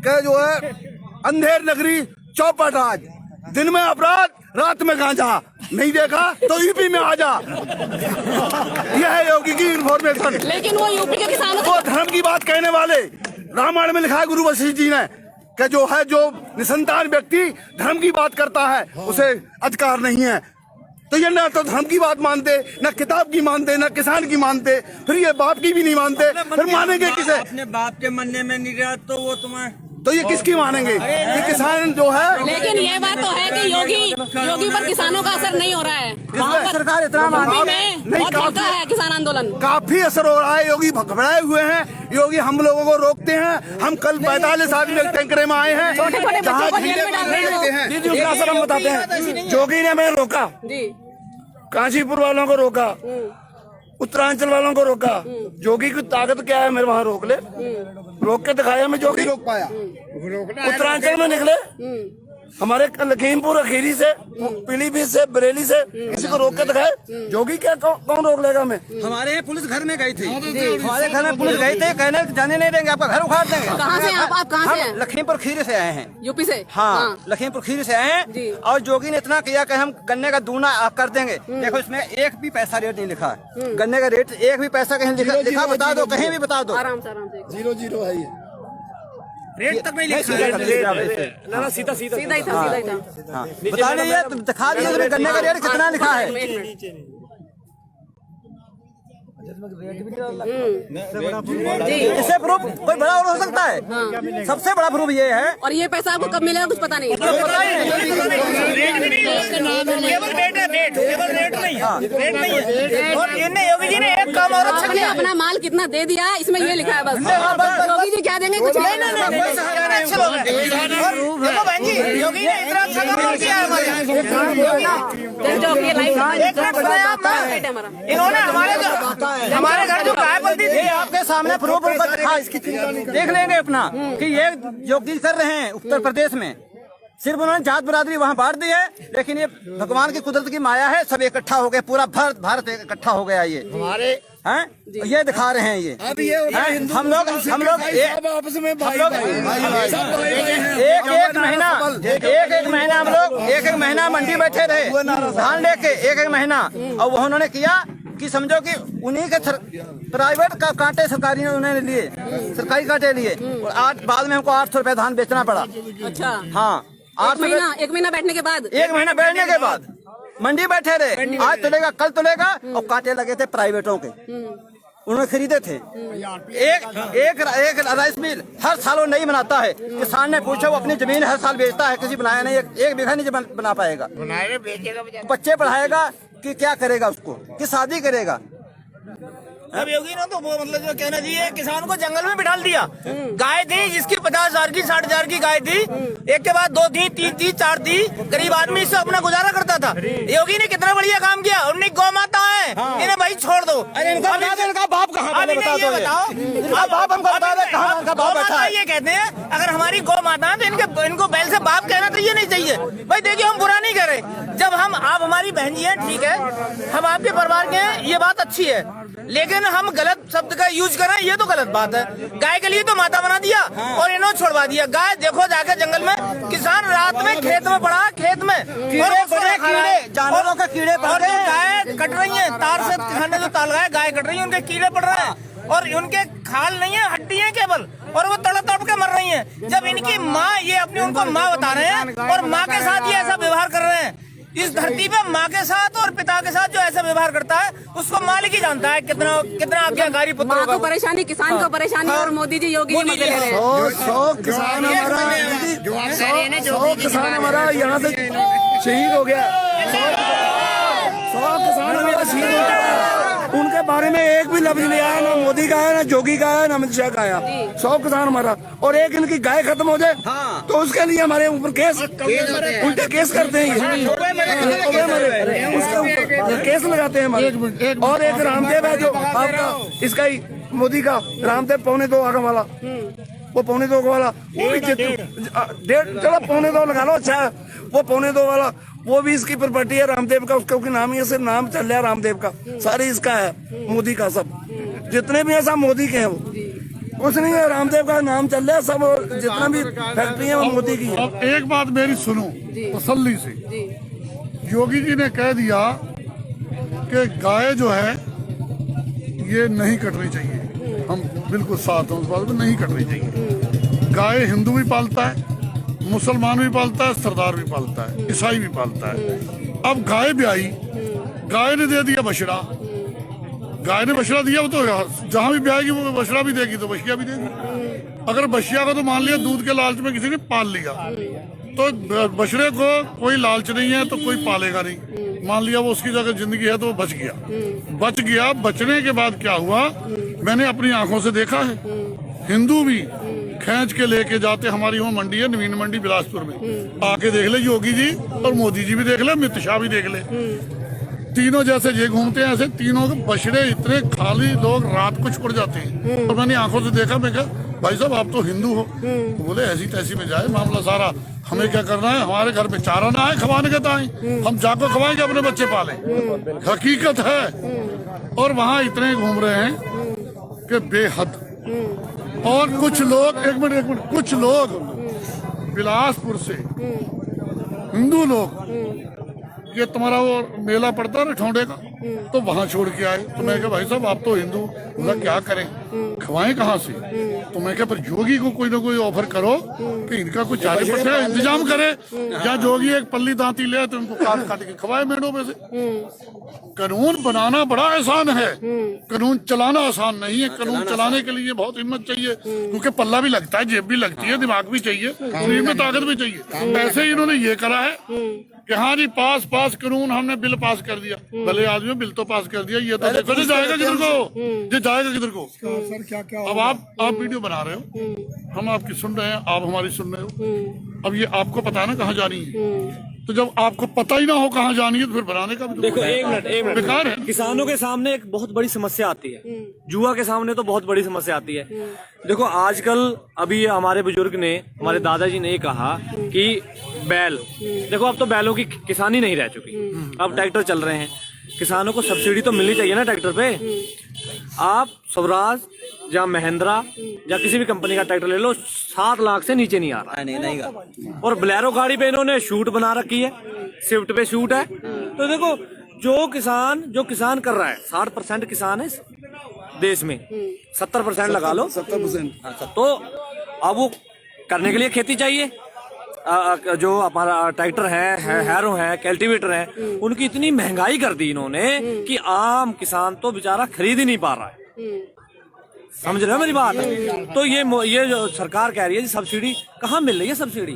कि जो है अंधेर नगरी चौपट राज, दिन में अपराध, रात में गांजा, नहीं देखा तो यूपी में आ जा। यह है योगी की इन्फॉर्मेशन। लेकिन वो यूपी के किसानों को धर्म की बात कहने वाले, रामायण में लिखा है गुरु वशिष्ठ जी ने कि जो निसंतान व्यक्ति धर्म की बात करता है उसे अधिकार नहीं है। तो ये ना तो धर्म की बात मानते, ना किताब की मानते, ना किसान की मानते, फिर ये बाप की भी नहीं मानते, फिर मानेंगे किसे? अपने बाप के मानने में नहीं रहा तो वो तुम्हें, तो ये किसकी मानेंगे? ये किसान जो है। लेकिन ये बात तो है कि योगी पर किसानों का असर नहीं हो रहा है। सरकार इतना बहुत होता है किसान आंदोलन, काफी असर हो रहा है। योगी घबराए हुए हैं, योगी हम लोगों को रोकते हैं। हम कल 45 आदमी टैंकरे में आए हैं, जहाँ असर हम बताते हैं। योगी ने हमें रोका, काशीपुर वालों को रोका, उत्तरांचल वालों को रोका। जोगी की ताकत क्या है, मेरे वहाँ रोक ले, रोक के दिखाया, मैं जोगी रोक पाया। उत्तरांचल में निकले, हमारे लखीमपुर खीरी से, पीलीभीत से, बरेली से, किसी को रोक के दिखाए। जोगी क्या कौन रोक लेगा हमें? हमारे यहाँ पुलिस घर में गई थी, हमारे घर में पुलिस गई थी, कहने जाने नहीं देंगे, आपका घर उखाड़ देंगे। कहाँ से आप कहाँ से हैं? लखीमपुर खीरी से आए हैं। यूपी से? हाँ, लखीमपुर खीरी से आए हैं। और जोगी ने इतना किया कि हम गन्ने का दूना कर देंगे। देखो इसमें एक भी पैसा रेट नहीं लिखा है, गन्ने का रेट एक भी पैसा कहीं लिखा बता दो, कहीं भी बता दो। आराम से 0 है ये, रेट तक नहीं लिखा है, ना सीधा ही था। बता दीजिए, दिखा दीजिए गन्ने का रेट कितना लिखा है। इससे प्रूफ कोई बड़ा और हो सकता है? सबसे बड़ा प्रूफ ये है। और ये पैसा आपको कब मिलेगा कुछ पता नहीं है? योगी जी ने एक काम और अच्छा किया, अपना माल कितना दे दिया इसमें ये लिखा है बस। योगी जी क्या देंगे? कुछ नहीं। देखो बहन जी, योगी ने इतना अच्छा काम किया है हमारे। इन्होंने हमारे घर जो गाय पलती थी, आपके सामने प्रूफ दिखा, इसकी देख लेंगे अपना कि ये योगी कर रहे हैं उत्तर प्रदेश में। सिर्फ उन्होंने जात बरादरी वहाँ बांट दी है, लेकिन ये भगवान की कुदरत की माया है, सब इकट्ठा हो गए, पूरा भारत इकट्ठा हो गया। ये हमारे हैं, ये दिखा रहे हैं। ये अब ये हम लोग आपस में एक महीना हम लोग एक महीना मंडी बैठे रहे धान लेके, एक महीना। और वो उन्होंने किया कि समझो कि उन्हीं के प्राइवेट का कांटे सरकारी ने उन्होंने लिए, सरकारी कांटे लिए, और आज बाद में हमको 800 रुपए धान बेचना पड़ा। अच्छा, हाँ, एक महीना बैठने के बाद, एक महीना बैठने के बाद मंडी बैठे रहे। आज तुलेगा, कल तुलेगा, और कांटे लगे थे प्राइवेटों के, उन्होंने खरीदे थे। एक राइस मिल हर साल वो नहीं बनाता है। किसान ने पूछा, वो अपनी जमीन हर साल बेचता है, किसी बनाया नहीं, एक बीघा नहीं बना पाएगा। बच्चे पढ़ाएगा कि क्या करेगा, उसको कि शादी करेगा। अब योगी ने तो वो मतलब जो कहना चाहिए, किसान को जंगल में बिठा दिया। गाय थी जिसकी 50,000 की 60,000 की गाय थी, एक के बाद 2 थी, 3 थी, 4 थी, गरीब आदमी इससे अपना गुजारा करता था। योगी ने कितना बढ़िया काम किया। उन्हें गौ माता है, इन्हें भाई छोड़ दो। इनका बाप कहाँ है, ये बताओ, बाप हमको बता दे कहाँ उनका बाप बैठा है। ये कहते हैं अगर हमारी गौ माता है तो इनको बैल से बाप कहना चाहिए, नहीं चाहिए। भाई देखिए, हम बुरा नहीं कर रहे। जब आप हमारी बहन जी हैं, ठीक है, हम आपके परिवार के हैं, ये बात अच्छी है, लेकिन हम गलत शब्द का यूज कर रहे हैं, ये तो गलत बात है। गाय के लिए तो माता बना दिया और इन्होंने छोड़वा दिया। गाय देखो जाके जंगल में, किसान रात में खेत में पड़ा, खेत में जानवरों के कीड़े पड़ रहे हैं। गाय कट रही है, तार से किसान ने जो ताल गाय कट रही है, उनके कीड़े पड़ रहे हैं, और उनके खाल नहीं है, हड्डी है केवल, और वो तड़प तड़प के मर रही हैं। जब इनकी माँ, ये अपनी उनको माँ बता रहे हैं, और माँ के साथ ये ऐसा व्यवहार कर रहे हैं। इस धरती पे माँ के साथ और पिता के साथ जो ऐसा व्यवहार करता है, उसको मालिक ही जानता है कितना आज्ञाकारी पुत्र होगा। माँ को परेशानी, किसान को परेशानी, और मोदी जी योगी जी मजे ले रहे हैं। 100 किसान हमारा यहाँ से शहीद हो गया। 100 किसान हमारा शहीद हो गया। उनके बारे में एक भी लफ्ज नहीं आया, ना मोदी का है, ना जोगी का है, ना अमित शाह का आया। 100 किसान हमारा, और एक इनकी गाय खत्म हो जाए तो उसके लिए हमारे ऊपर केस, उल्टे केस करते हैं, उसके ऊपर केस लगाते हैं हमारे। और एक रामदेव है जो आपका, इसका ही मोदी का रामदेव 2.25 आगे वाला, वो 2.25 वाला, वो भी 1.5, चलो 2.25 लगा लो, अच्छा, वो 2.25 वाला, वो भी इसकी प्रॉपर्टी है रामदेव का, उसका नाम ही सिर्फ नाम चल रहा है रामदेव का, सारी इसका है, मोदी का सब, जितने भी है सब मोदी के हैं। वो कुछ नहीं है, रामदेव का नाम चल रहा है सब, जितना भी फैक्ट्री है वो मोदी की है। अब एक बात मेरी सुनो तसल्ली से, योगी जी ने कह दिया कि गाय जो है ये नहीं कटनी चाहिए, हम बिल्कुल साथ हैं उस बात में, नहीं कटनी चाहिए। गाय हिंदू भी पालता है, मुसलमान भी पालता है, सरदार भी पालता है, ईसाई भी पालता है। अब गाय भी आई, गाय ने दे दिया बछड़ा, गाय ने बछड़ा दिया, वो तो जहां भी ब्याएगी वो बछड़ा भी देगी, तो बछिया भी देगी। अगर बछिया को तो मान लिया दूध के लालच में किसी ने पाल लिया, तो बछड़े को कोई लालच नहीं है तो कोई पालेगा नहीं। मान लिया वो उसकी जगह जिंदगी है तो वो बच गया। बचने के बाद क्या हुआ, मैंने अपनी आंखों से देखा है, हिंदू भी खींच के लेके जाते, हमारी वो मंडी है नवीन मंडी बिलासपुर में, आके देख ले योगी जी और मोदी जी भी देख ले, अमित शाह भी देख ले, तीनों जैसे ये घूमते हैं, ऐसे तीनों के बछड़े इतने खाली, लोग रात को छोड़ जाते हैं। और मैंने आंखों से देखा, मैं कहा भाई साहब आप तो हिंदू हो, तो बोले ऐसी तैसी में जाए मामला सारा, हमें क्या करना है, हमारे घर में चारा ना है खवाने के ताई, हम जाको खवाएंगे, अपने बच्चे पाले, हकीकत है। और वहाँ इतने घूम रहे हैं कि बेहद। और कुछ लोग, एक मिनट, कुछ लोग बिलासपुर से हिंदू लोग, ये तुम्हारा वो मेला पड़ता है ना ठोंडे का, तो वहाँ छोड़ के आए। तो मैं कहा भाई साहब आप तो हिंदू, बोला क्या करें, खवाएं कहाँ से। तो मैं कहा पर योगी को कोई ना कोई ऑफर करो कि इनका कुछ चारे पट्टे इंतजाम करे, या जोगी एक पल्ली दांती ले तो उनको काट के खवाए मेढ़ों में से। कानून बनाना बड़ा आसान है, कानून चलाना आसान नहीं है। कानून चलाने के लिए बहुत हिम्मत चाहिए, क्योंकि पल्ला भी लगता है, जेब भी लगती है, दिमाग भी चाहिए, शरीर में ताकत भी चाहिए। ऐसे ही इन्होंने ये करा है कि हाँ जी पास कानून, हमने बिल पास कर दिया, भले आदमी बिल तो पास कर दिया, ये तो देखो ये जाएगा किधर को, ये जाएगा किधर को। अब आप वीडियो बना रहे हो, हम आपकी सुन रहे हैं, आप हमारी सुन रहे हो। अब ये आपको पता है ना कहाँ जानी है, तो जब आपको पता ही ना हो कहाँ जानी है तो फिर बनाने का भी तो देखो एक मिनट बेकार है। किसानों के सामने एक बहुत बड़ी समस्या आती है, जुआ के सामने तो बहुत बड़ी समस्या आती है। देखो आजकल अभी हमारे बुजुर्ग ने, हमारे दादाजी ने कहा कि बैल, देखो अब तो बैलों की किसानी नहीं रह चुकी, अब ट्रैक्टर चल रहे हैं। किसानों को सब्सिडी तो मिलनी चाहिए ना ट्रैक्टर पे। आप स्वराज या महिंद्रा या किसी भी कंपनी का ट्रैक्टर ले लो, 7 लाख से नीचे नहीं आ रहा है। और बोलेरो गाड़ी पे इन्होंने शूट बना रखी है, स्विफ्ट पे शूट है। तो देखो जो किसान कर रहा है, 60% किसान है इस देश में, 70% लगा लो, 70%। तो अब वो करने के लिए खेती चाहिए। जो हमारा ट्रैक्टर है हैरो है, कल्टीवेटर है, उनकी इतनी महंगाई कर दी इन्होंने कि आम किसान तो बेचारा खरीद ही नहीं पा रहा है। समझ रहे हो मेरी बात? तो ये जो सरकार कह रही है सब्सिडी, कहाँ मिल रही है सब्सिडी?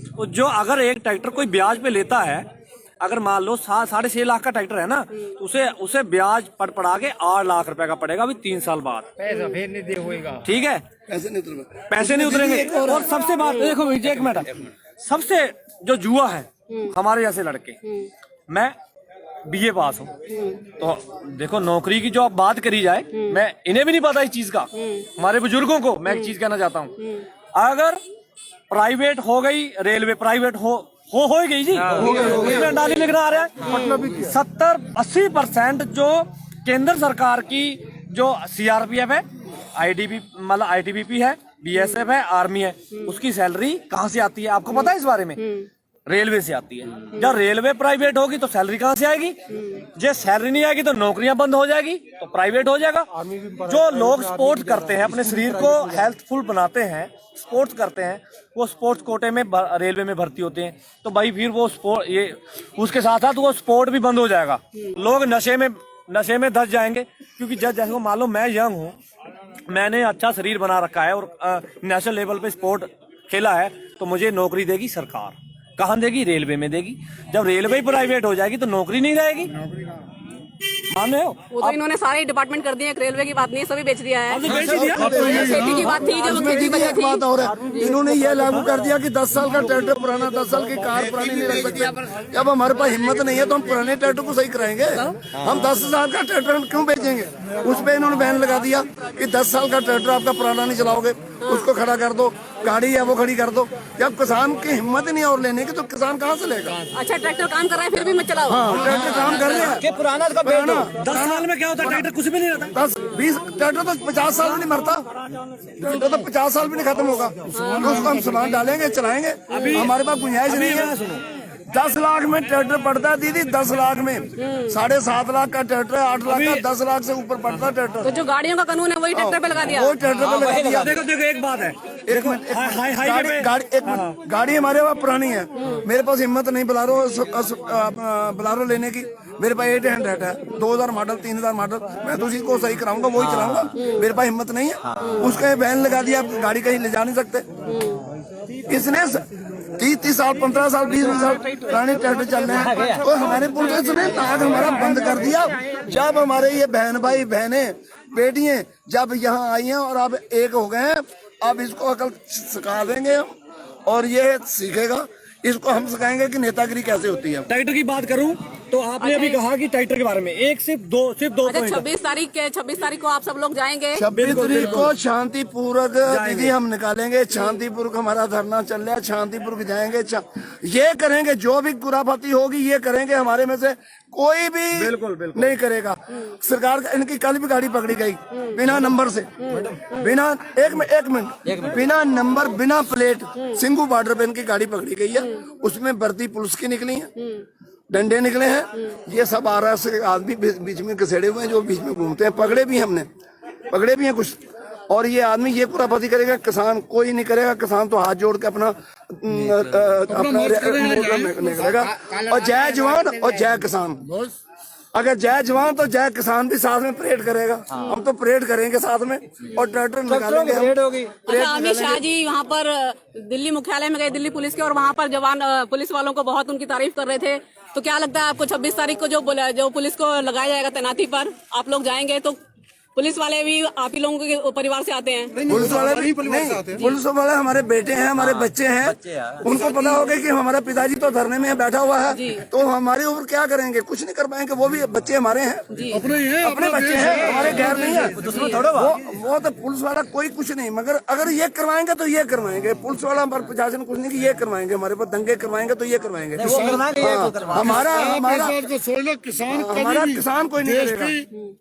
तो जो अगर एक ट्रैक्टर कोई ब्याज पे लेता है, अगर मान लो 6.5 लाख का ट्रैक्टर है ना, तो उसे ब्याज पड़ा के 8 लाख रुपए का पड़ेगा अभी 3 साल बाद। पैसा फिर नहीं दे होएगा, ठीक है, पैसे नहीं उतरेंगे। और सबसे बात देखो विजय, एक मिनट, सबसे जो जुआ है हमारे जैसे लड़के, मैं BA पास हूँ, तो देखो नौकरी की जो आप बात करी जाए, मैं इन्हें भी नहीं पता इस चीज का, हमारे बुजुर्गों को मैं एक चीज कहना चाहता हूँ, अगर प्राइवेट हो गई रेलवे, प्राइवेट हो गई जी, इसमें डाली लिखना आ रहा है 70-80% जो केंद्र सरकार की जो CRPF है, ITBP है, BSF है, आर्मी है, उसकी सैलरी कहाँ से आती है आपको पता है इस बारे में? रेलवे से आती है। जब रेलवे प्राइवेट होगी तो सैलरी कहाँ से आएगी? जब सैलरी नहीं आएगी तो नौकरियां बंद हो जाएगी, तो प्राइवेट हो जाएगा। जो लोग स्पोर्ट्स करते हैं, अपने शरीर को हेल्थफुल बनाते हैं, स्पोर्ट्स करते हैं, वो स्पोर्ट्स कोटे में रेलवे में भर्ती होते हैं, तो भाई फिर वो स्पोर्ट, ये उसके साथ साथ वो स्पोर्ट भी बंद हो जाएगा। लोग नशे में धस जाएंगे, क्योंकि जैसे को मान लो मैं यंग हूँ, मैंने अच्छा शरीर बना रखा है और नेशनल लेवल पे स्पोर्ट खेला है, तो मुझे नौकरी देगी सरकार। कहाँ देगी? रेलवे में देगी। जब रेलवे प्राइवेट हो जाएगी तो नौकरी नहीं रहेगी, मान रहे हो? वो तो इन्होंने सारे डिपार्टमेंट कर दिए, रेलवे की बात नहीं, सभी बेच दिया है। खेती की बात थी, जो खेती बची थी, बात और है, इन्होंने ये लागू कर दिया कि 10 साल का ट्रैक्टर पुराना, 10 साल की कार पुरानी नहीं रख सकती। जब हमारे पास हिम्मत नहीं है तो हम पुराने ट्रैक्टर को सही कराएंगे। हम 10 साल का ट्रैक्टर क्यों बेचेंगे? उस पे इन्होंने बैन लगा दिया कि 10 साल का ट्रैक्टर आपका पुराना नहीं चलाओगे, उसको खड़ा कर दो, गाड़ी है वो खड़ी कर दो। जब किसान की हिम्मत नहीं और लेने की, तो किसान कहाँ से लेगा? अच्छा ट्रैक्टर काम कर रहा है फिर भी मत चलाओ। हाँ, ट्रैक्टर काम कर रहे हैं, पुराना 10 साल में क्या होता है? ट्रैक्टर कुछ भी नहीं रहता। 10-20 ट्रैक्टर तो 50 साल में नहीं मरता, ट्रैक्टर तो 50 साल भी नहीं खत्म होगा। तो उसको हम सामान डालेंगे, चलाएंगे, हमारे पास गुंजाइश नहीं है। 10 लाख में ट्रैक्टर पड़ता है दीदी, 10 लाख में 7.5 लाख का ट्रैक्टर है, 8 लाख का, 10 लाख से ऊपर पड़ता है ट्रैक्टर। तो जो गाड़ियों का कानून है वही ट्रैक्टर पे लगा दिया, वो ट्रैक्टर पे लगा दिया। देखो एक बात है, गाड़ी हमारे पास पुरानी है, मेरे पास हिम्मत नहीं बोलेरो लेने की। मेरे पास 800 है, 2000 मॉडल, 3000 मॉडल, मैं तो उसी को सही कराऊंगा, वही चलाऊंगा। मेरे पास हिम्मत नहीं है, उसका बैन लगा दिया, आप गाड़ी कहीं ले जा नहीं सकते। इसने 30 साल, 15 साल, 20 साल पुराने ट्रैक्टर चल रहे हैं, तो हमारे पुलिस ने नाक हमारा बंद कर दिया। जब हमारे ये बहन भाई, बहनें, बेटियां जब यहाँ आई हैं और अब एक हो गए हैं, अब इसको अकल सिखा देंगे हम, और ये सीखेगा। इसको हम सिखाएंगे कि नेतागिरी कैसे होती है। ट्रैक्टर की बात करूं तो आपने अभी कहा कि ट्रैक्टर के बारे में सिर्फ दो 26 तारीख को आप सब लोग जाएंगे। 26 तारीख को शांतिपूर्वक दीदी हम निकालेंगे, शांतिपूर्वक हमारा धरना चल रहा है, शांतिपूर्वक जाएंगे, ये करेंगे, जो भी कुराफाती होगी ये करेंगे। हमारे में से कोई भी बिल्कुल नहीं करेगा। सरकार इनकी कल भी गाड़ी पकड़ी गई बिना नंबर से, बिना एक मिनट बिना नंबर, बिना प्लेट, सिंगू बॉर्डर पे इनकी गाड़ी पकड़ी गई है। उसमें वर्दी पुलिस की निकली है, डंडे निकले हैं, ये सब आ रहा है। आदमी बीच में घसेड़े हुए हैं जो बीच में घूमते हैं, पकड़े भी हैं कुछ। और ये आदमी ये कुराफाती करेगा, किसान कोई नहीं करेगा। किसान तो हाथ जोड़ के अपना निकलेगा। और जय जवान और जय किसान, अगर जय जवान तो जय किसान भी साथ में परेड करेगा। हम तो परेड करेंगे साथ में, और ट्रैक्टर निकालेंगे। अच्छा, अमित शाह जी वहाँ पर दिल्ली मुख्यालय में गए, दिल्ली पुलिस के, और वहाँ पर जवान पुलिस वालों को बहुत उनकी तारीफ कर रहे थे। तो क्या लगता है आपको 26 तारीख को जो पुलिस को लगाया जाएगा तैनाती पर, आप लोग जाएंगे तो पुलिस वाले भी आप ही लोगों के परिवार से आते हैं? पुलिस वाले नहीं, पुलिस वाले हमारे बेटे हैं, हमारे बच्चे हैं। उनको पता होगा कि हमारा पिताजी तो धरने में बैठा हुआ है, तो हमारे ऊपर क्या करेंगे? कुछ नहीं कर पाएंगे। वो भी बच्चे हमारे हैं, अपने बच्चे हैं, हमारे गैर नहीं है। वो तो पुलिस वाला कोई कुछ नहीं, मगर अगर ये करवाएंगे तो ये करवाएंगे। पुलिस वाला हमारे प्रशासन कुछ नहीं कि ये करवाएंगे, हमारे पर दंगे करवाएंगे तो ये करवाएंगे। हमारा किसान कोई नहीं करेगा।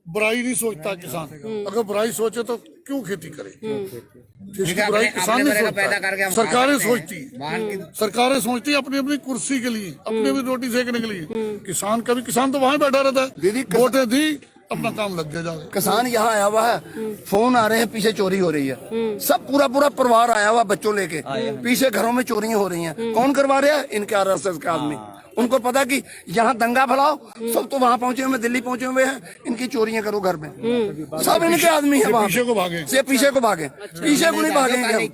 बुराई नहीं सोचता किसान। अगर बुराई सोचे तो क्यों खेती करे? इसकी बुराई किसान नहीं सोचता, सरकारें सोचती। सरकारें सोचती अपनी अपनी कुर्सी के लिए, अपनी अपनी रोटी सेकने के लिए। किसान कभी किसान तो वहां बैठा रहता है, वोटें दी, अपना काम लग गया जाके। किसान यहाँ आया हुआ है, फोन आ रहे हैं, पीछे चोरी हो रही है। सब पूरा परिवार आया हुआ बच्चों लेके, पीछे घरों में चोरियां हो रही हैं। कौन करवा रहे हैं? इनके आरएसएस के आदमी। उनको पता कि यहाँ दंगा फैलाओ, सब तो वहाँ पहुंचे हुए, दिल्ली पहुंचे हुए हैं, इनकी चोरियां करो घर में। सब इनके आदमी है वहाँ। पीछे को भागे, पीछे को नहीं भागेंगे,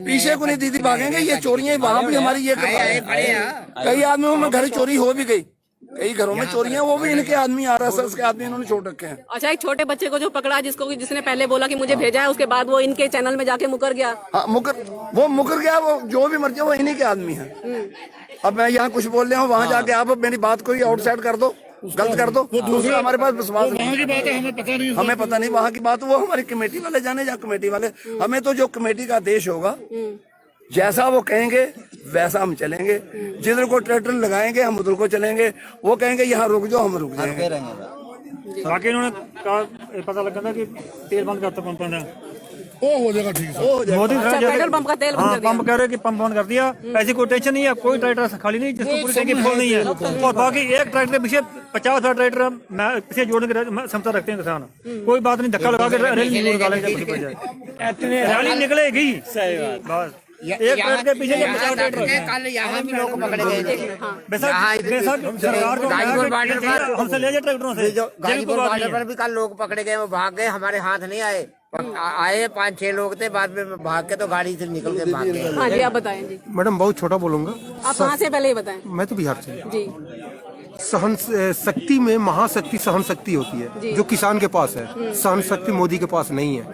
पीछे को नहीं दीदी भागेंगे। ये चोरियां वहाँ भी हमारी ये कई आदमियों में घर चोरी हो भी गई, कई घरों में चोरियां, वो भी इनके आदमी, आरएसएस के आदमी इन्होंने छोड़ रखे हैं। अच्छा, एक छोटे बच्चे को जो पकड़ा, जिसने पहले बोला कि मुझे भेजा है, उसके बाद वो इनके चैनल में जाके मुकर गया। हाँ, मुकर गया। वो जो भी मर्जी, वो इन्हीं के आदमी है। अब मैं यहाँ कुछ बोल रहा हूँ, वहाँ जाके आप मेरी बात कोई आउटसाइड कर दो, गलत कर दो, दूसरा हमारे पास विश्वास नहीं। हमें पता नहीं वहाँ की बात, वो हमारी कमेटी वाले जाने, या कमेटी वाले। हमें तो जो कमेटी का आदेश होगा, जैसा वो कहेंगे वैसा हम चलेंगे। जिधर को ट्रैक्टर लगाएंगे हम उधर को चलेंगे। वो कहेंगे यहाँ रुक जाओ, हम रुक जाएंगे। बाकी इन्होंने कहा, पता लगा था कि तेल बंद करता पंप हो जाएगा ठीक है। मोदी पेट्रोल पंप का तेल बंद कर दिया। पंप कह रहे कि पंप बंद कर दिया। ऐसी कोई टेंशन नहीं है, कोई ट्रैक्टर खाली नहीं जिसको पूरी टैंकी फुल नहीं है। और बाकी एक ट्रैक्टर के पीछे 50 ट्रैक्टर पीछे जोड़ने की क्षमता रखते हैं किसान। कोई बात नहीं, धक्का लगा के रैली निकलेगी। बस एक ट्रैक्टर के पीछे 50 ट्रैक्टर। कल यहाँ भी लोग पकड़े गए थे। सरकार को हमसे ले जाए ट्रैक्टरों से। गाजीपुर बॉर्डर पर भी कल लोग पकड़े गए, वो भाग गए, हमारे हाथ नहीं आए। आए 5-6 लोग थे, बाद में भाग के तो गाड़ी से निकल के भाग गए। हाँ जी, आप बताएं जी। मैडम बहुत छोटा बोलूंगा। आप कहाँ से, पहले ये बताएं। मैं तो बिहार से जी। सहन शक्ति में महाशक्ति सहन शक्ति होती है, जो किसान के पास है। सहन शक्ति मोदी के पास नहीं है,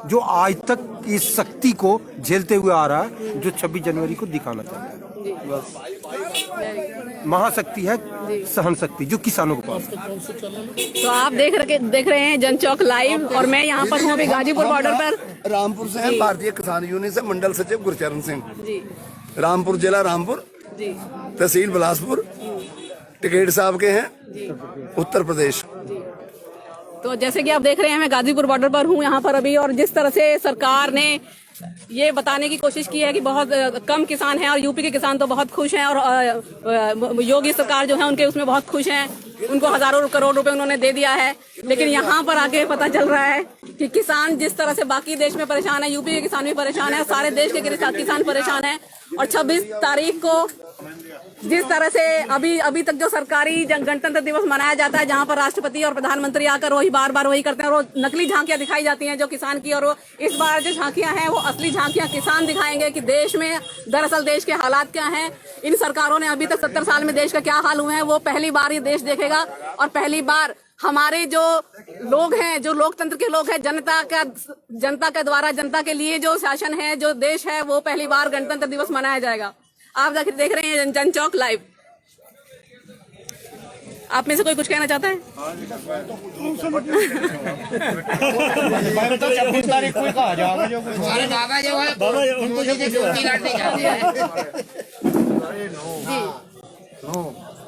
जो आज तक इस शक्ति को झेलते हुए आ रहा है, जो 26 जनवरी को दिखाना चाहता है। महाशक्ति है सहन शक्ति, जो किसानों के पास है। तो आप देख रहे हैं जनचौक लाइव, और मैं यहाँ पर हूँ अभी गाजीपुर बॉर्डर पर। रामपुर से हैं, भारतीय किसान यूनियन से मंडल सचिव गुरचरण सिंह जी। रामपुर जिला रामपुर जी, तहसील बिलासपुर, टिकैत साहब के हैं, उत्तर प्रदेश। तो जैसे कि आप देख रहे हैं, मैं गाजीपुर बॉर्डर पर हूँ यहाँ पर अभी, और जिस तरह से सरकार ने ये बताने की कोशिश की है कि बहुत कम किसान हैं और यूपी के किसान तो बहुत खुश हैं, और योगी सरकार जो है उनके उसमें बहुत खुश हैं, उनको हजारों करोड़ रुपए उन्होंने दे दिया है। लेकिन यहाँ पर आके पता चल रहा है कि किसान जिस तरह से बाकी देश में परेशान है, यूपी के किसान भी परेशान है, सारे देश के किसान परेशान है। और 26 तारीख को जिस तरह से अभी तक जो सरकारी गणतंत्र दिवस मनाया जाता है, जहाँ पर राष्ट्रपति और प्रधानमंत्री आकर वही बार वही करते हैं, और वो नकली झांकियां दिखाई जाती हैं जो किसान की, और वो इस बार जो झांकियां हैं वो असली झांकियां किसान दिखाएंगे कि देश में दरअसल देश के हालात क्या हैं। इन सरकारों ने अभी तक 70 साल में देश का क्या हाल हुए हैं, वो पहली बार ये देश देखेगा। और पहली बार हमारे जो लोग हैं, जो लोकतंत्र के लोग हैं, जनता के द्वारा जनता के लिए जो शासन है, जो देश है, वो पहली बार गणतंत्र दिवस मनाया जाएगा। आप देख रहे हैं जनचौक लाइव। आप में से कोई कुछ कहना चाहता है? 26 तारीख को कहा जाएगा जो बाबा जो है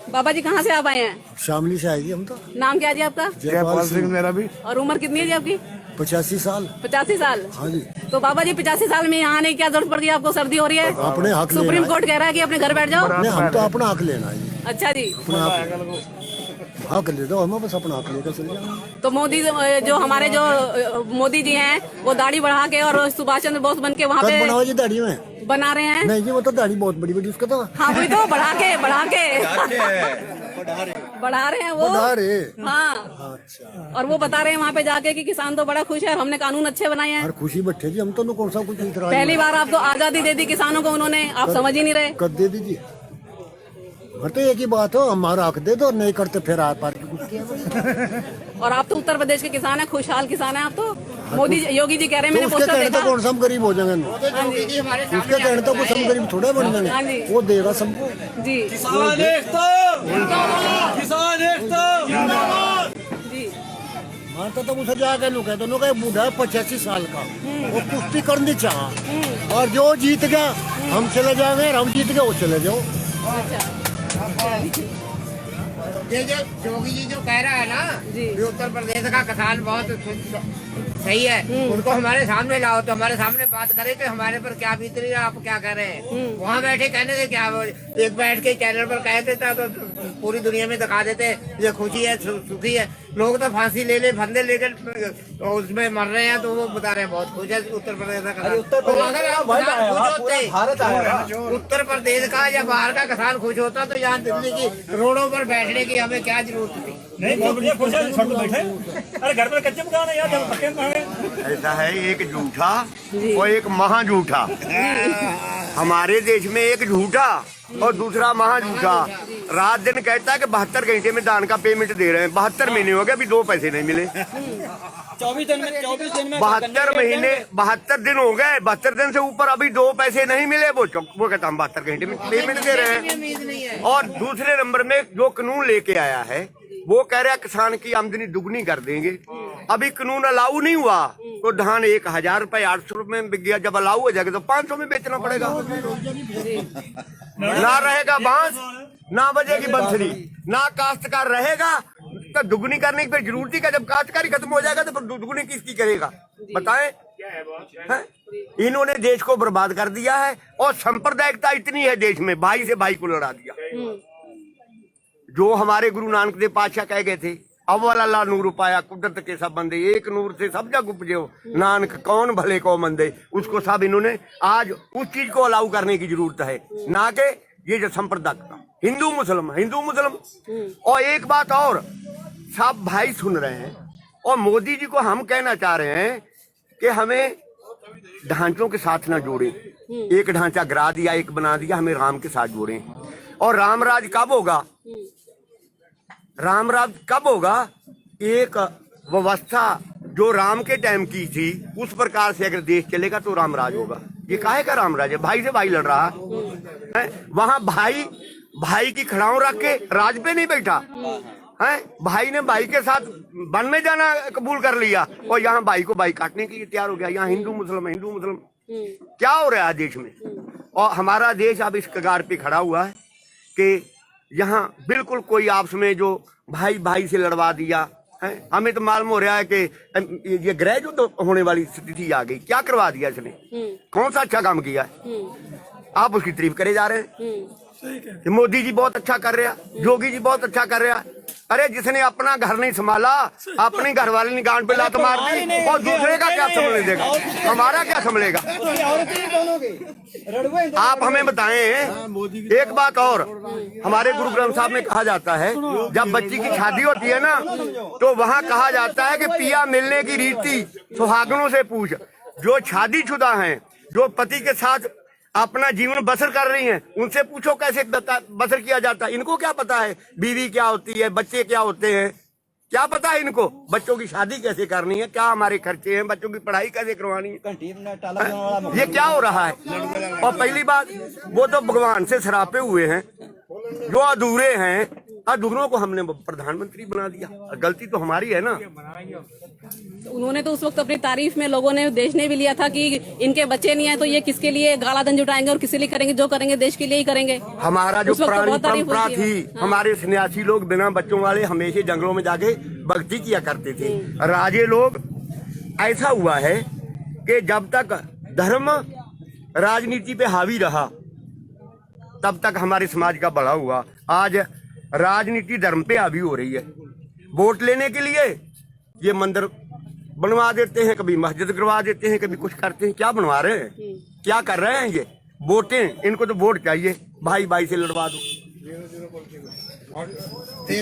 बाबा जी कहाँ से आप आए हैं? शामली से आएगी हम तो। नाम क्या जी आपका? जयपाल सिंह मेरा भी। और उम्र कितनी है जी आपकी? 85 साल। 85 साल? हाँ जी। तो बाबा जी 85 साल में यहाँ आने की क्या जरूरत पड़ गई आपको? सर्दी हो रही है, अपने हक सुप्रीम कोर्ट कह रहा है कि अपने घर बैठ जाओ। हम तो अपना हक लेना है। अच्छा जी, हक ले दो, हम बस अपना हक लेकर चले जाओ। तो मोदी जो हमारे जो मोदी जी हैं, वो दाढ़ी बढ़ा के और सुभाष चंद्र बोस बन के वहाँ पे बनाओ जी दाढ़ी में बना रहे हैं। नहीं जी, वो तो दाढ़ी बहुत बड़ी बड़ी उसका तो। हाँ वही तो बढ़ा के बढ़ा रहे हैं वो। हाँ अच्छा। और वो बता रहे हैं वहाँ पे जाके कि किसान तो बड़ा खुश है, हमने कानून अच्छे बनाए हैं। खुशी बैठे जी, हम तो कौन सा कुछ पहली बार आपको आजादी दे दी किसानों को उन्होंने, आप समझ ही नहीं रहे। कर दे दीजिए, तो एक ही बात हो, हमारा हक दे दो, नहीं करते फिर आर पार की कुछ और आप तो उत्तर प्रदेश के किसान हैं, खुशहाल किसान हैं आप तो। मोदी योगी जी कह रहे हैं मैंने पोस्टर देखा। कौन सा हम गरीब हो जाएंगे? उसके कहने तो कुछ हम गरीब थोड़े बन हाँ जी। जाएंगे, वो देगा सबको। जी किसान एकता, किसान एकता। जी मानता तो मुझे जाकर लोग कहते हैं कि बूढ़ा है 85 साल का, वो कुश्ती करनी चाह, और जो जीत गया हम चले जाएंगे, हम जीत गए वो चले जाओ। ये जो योगी जी जो कह रहा है ना, ये उत्तर प्रदेश का किसान बहुत सही है, उनको हमारे सामने लाओ तो हमारे सामने बात करे कि हमारे पर क्या बीत रही है, आप क्या कर रहे हैं। वहाँ बैठे कहने से क्या, एक बैठ के चैनल पर कह देता तो पूरी दुनिया में दिखा देते ये खुशी है, सुखी है। लोग तो फांसी ले ले, फंदे लेकर तो उसमें मर रहे हैं, तो वो बता रहे हैं बहुत खुश है उत्तर प्रदेश का किसान। उत्तर प्रदेश का या बाहर का किसान खुश होता तो यहाँ दिल्ली की रोडों पर बैठने की हमें क्या जरूरत थी। अरे घर पर कच्चे मकान है यार, पक्के मकान है। ऐसा है, एक झूठा और एक महा झूठा। हमारे देश में एक झूठा और दूसरा महा झूठा। रात दिन कहता है कि 72 घंटे में दान का पेमेंट दे रहे हैं, 72 महीने हो गए अभी 2 पैसे नहीं मिले। 24 दिन में 72 महीने 72 दिन हो गए, 72 दिन से ऊपर अभी 2 पैसे नहीं मिले। वो कहता हम 72 घंटे में पेमेंट दे रहे हैं। और दूसरे नंबर में जो कानून लेके आया है वो कह रहा है किसान की आमदनी दुगनी कर देंगे। अभी कानून अलाउ नहीं हुआ तो धान 1000 रुपए 800 रुपए में बिक गया, जब अलाउ हो जाएगा तो 500 में बेचना पड़ेगा। ना रहेगा बांस, ना बजेगी बंसरी, ना काश्तकार रहेगा तो दुगनी करने की फिर जरूरत ही क्या। जब काश्तकारी खत्म हो जाएगा तो फिर दुगनी किसकी करेगा बताएं। इन्होंने देश को बर्बाद कर दिया है और सांप्रदायिकता इतनी है देश में, भाई से भाई को लड़ा दिया। जो हमारे गुरु नानक देव पातशाह कह गए थे, अव्वल अल्लाह नूर पाया कुदरत के सब बंदे, एक नूर से सब जग उपजे नानक कौन भले को मंदे। उसको सब इन्होंने आज उस चीज को अलाउ करने की जरूरत है, ना कि ये जो संप्रदायिकता हिंदू मुस्लिम। और एक बात और, सब भाई सुन रहे हैं और मोदी जी को हम कहना चाह रहे हैं कि हमें ढांचों के साथ ना जोड़े। एक ढांचा गिरा दिया, एक बना दिया, हमें राम के साथ जोड़े। और राम राज कब होगा? राम राज कब होगा? एक व्यवस्था जो राम के टाइम की थी उस प्रकार से अगर देश चलेगा तो राम राज होगा। ये काहे का राम राज है? भाई से भाई लड़ रहा है, वहां भाई की खड़ाऊ रख के राज पे नहीं बैठा है। भाई ने भाई के साथ वन में जाना कबूल कर लिया और यहाँ भाई को भाई काटने के लिए तैयार हो गया। यहाँ हिंदू मुस्लिम क्या हो रहा है देश में? और हमारा देश अब इस कगार पे खड़ा हुआ है कि यहाँ बिल्कुल कोई आपस में जो भाई से लड़वा दिया है। हमें तो मालूम हो रहा है कि ये ग्रह जो तो होने वाली स्थिति आ गई। क्या करवा दिया इसने? कौन सा अच्छा काम किया है? आप उसकी तारीफ करे जा रहे हैं। मोदी जी बहुत अच्छा कर रहा, योगी जी बहुत अच्छा कर रहा। अरे जिसने अपना घर नहीं संभाला, अपनी घर वाले ने गांड पे लात मार दी और दूसरे का क्या संभाल देगा? हमारा क्या संभलेगा? आप हमें बताएं। एक बात और, हमारे गुरु ग्रंथ साहब में कहा जाता है जब बच्ची की शादी होती है ना तो वहाँ कहा जाता है कि पिया मिलने की रीति सुहागनों से पूछ। जो शादीशुदा हैं, जो पति के साथ अपना जीवन बसर कर रही हैं, उनसे पूछो कैसे बसर किया जाता है। इनको क्या पता है बीवी क्या होती है, बच्चे क्या होते हैं? क्या पता है इनको? बच्चों की शादी कैसे करनी है, क्या हमारे खर्चे हैं, बच्चों की पढ़ाई कैसे करवानी है, ये क्या हो रहा है? और पहली बात, वो तो भगवान से सरापे हुए हैं, जो अधूरे हैं, अधूरों को हमने प्रधानमंत्री बना दिया। गलती तो हमारी है ना। उन्होंने तो उस वक्त अपनी तारीफ में लोगों ने, देश ने भी लिया था कि इनके बच्चे नहीं है तो ये किसके लिए गालाधन जुटाएंगे और किसी लिए करेंगे, जो करेंगे देश के लिए ही करेंगे। हमारा जो पुरानी परंपरा थी, हमारे सन्यासी लोग बिना बच्चों वाले हमेशा जंगलों में जाके भक्ति किया करते थे। राजे लोग, ऐसा हुआ है कि जब तक धर्म राजनीति पे हावी रहा तब तक हमारे समाज का बड़ा हुआ। आज राजनीति धर्म पे हावी हो रही है। वोट लेने के लिए ये मंदिर बनवा देते हैं, कभी मस्जिद करवा देते हैं, कभी कुछ करते हैं। क्या बनवा रहे हैं, क्या कर रहे हैं ये? वोटें, इनको तो वोट चाहिए, भाई से लड़वा दो।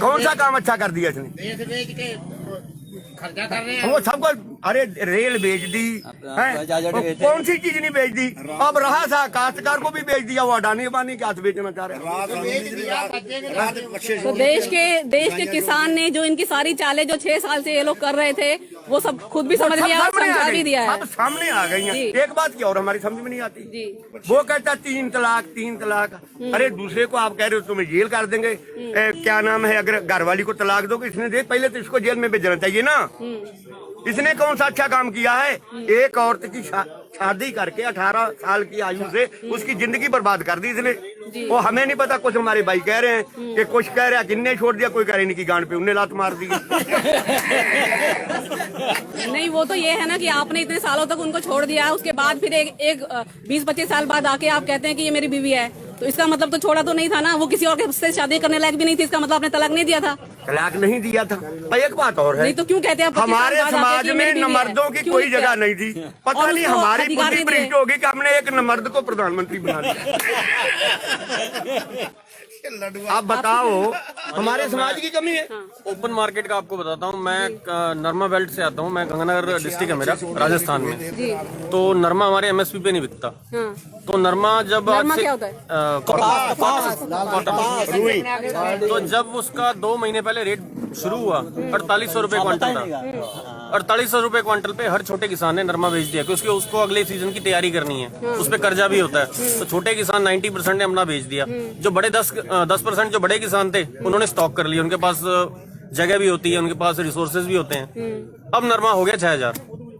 कौन सा काम अच्छा कर दिया इसने? खर्चा कर रहे हैं वो सबको। अरे रेल बेच दी है, कौन सी चीज नहीं बेच दी? अब रहा था काश्तकार को भी बेच दिया, वो अडानी अबानी के हाथ बेचना चाह रहे हैं। तो देश के किसान ने जो इनकी सारी चालें जो 6 साल से ये लोग कर रहे थे वो सब खुद भी समझ लिया, समझा भी दिया है। अब सामने आ गई हैं। एक बात क्या और हमारी समझ में नहीं आती, वो कहता 3 तलाक 3 तलाक। अरे दूसरे को आप कह रहे हो तुम्हें जेल कर देंगे, क्या नाम है, अगर घरवाली को तलाक दोगे, इसने देख पहले तो इसको जेल में भेजना चाहिए ना। इसने कौन सा अच्छा काम किया है? एक औरत की शादी करके 18 साल की आयु से उसकी जिंदगी बर्बाद कर दी इसने। वो हमें नहीं पता, कुछ हमारे भाई कह रहे हैं कि कुछ कह रहे हैं किन्ने छोड़ दिया, कोई कह रहे इनकी गांड पे उन्हें लात मार दी। नहीं, वो तो ये है ना कि आपने इतने सालों तक उनको छोड़ दिया, उसके बाद फिर एक 20-25 साल बाद आके आप कहते हैं कि ये मेरी बीवी है, तो इसका मतलब तो छोड़ा तो नहीं था ना, वो किसी और से शादी करने लायक भी नहीं थी, इसका मतलब आपने तलाक नहीं दिया था। तलाक नहीं दिया था। पर एक बात और है, नहीं तो क्यों कहते हैं हमारे समाज में नमर्दों की कोई जगह नहीं थी। पता नहीं हमारी बुद्धि भ्रष्ट होगी कि हमने एक नमर्द को प्रधानमंत्री बना दिया। आप बताओ, हमारे समाज की कमी है। ओपन मार्केट का आपको बताता हूँ, मैं नरमा बेल्ट से आता हूँ, मैं गंगानगर डिस्ट्रिक्ट है मेरा, राजस्थान में। तो नरमा हमारे MSP पे नहीं बिकता। तो नरमा जब क्या होता है? तो जब उसका 2 महीने पहले रेट शुरू हुआ 4800 रुपए क्विंटल था। 4800 रुपए क्विंटल पे हर छोटे किसान ने नरमा बेच दिया, क्योंकि उसको अगले सीजन की तैयारी करनी है, उस पे कर्जा भी होता है। तो छोटे किसान 90% ने अपना बेच दिया। जो बड़े 10% जो बड़े किसान थे उन्होंने स्टॉक कर लिया, उनके पास जगह भी होती है, उनके पास रिसोर्सेज भी होते हैं। अब नरमा हो गया 6000।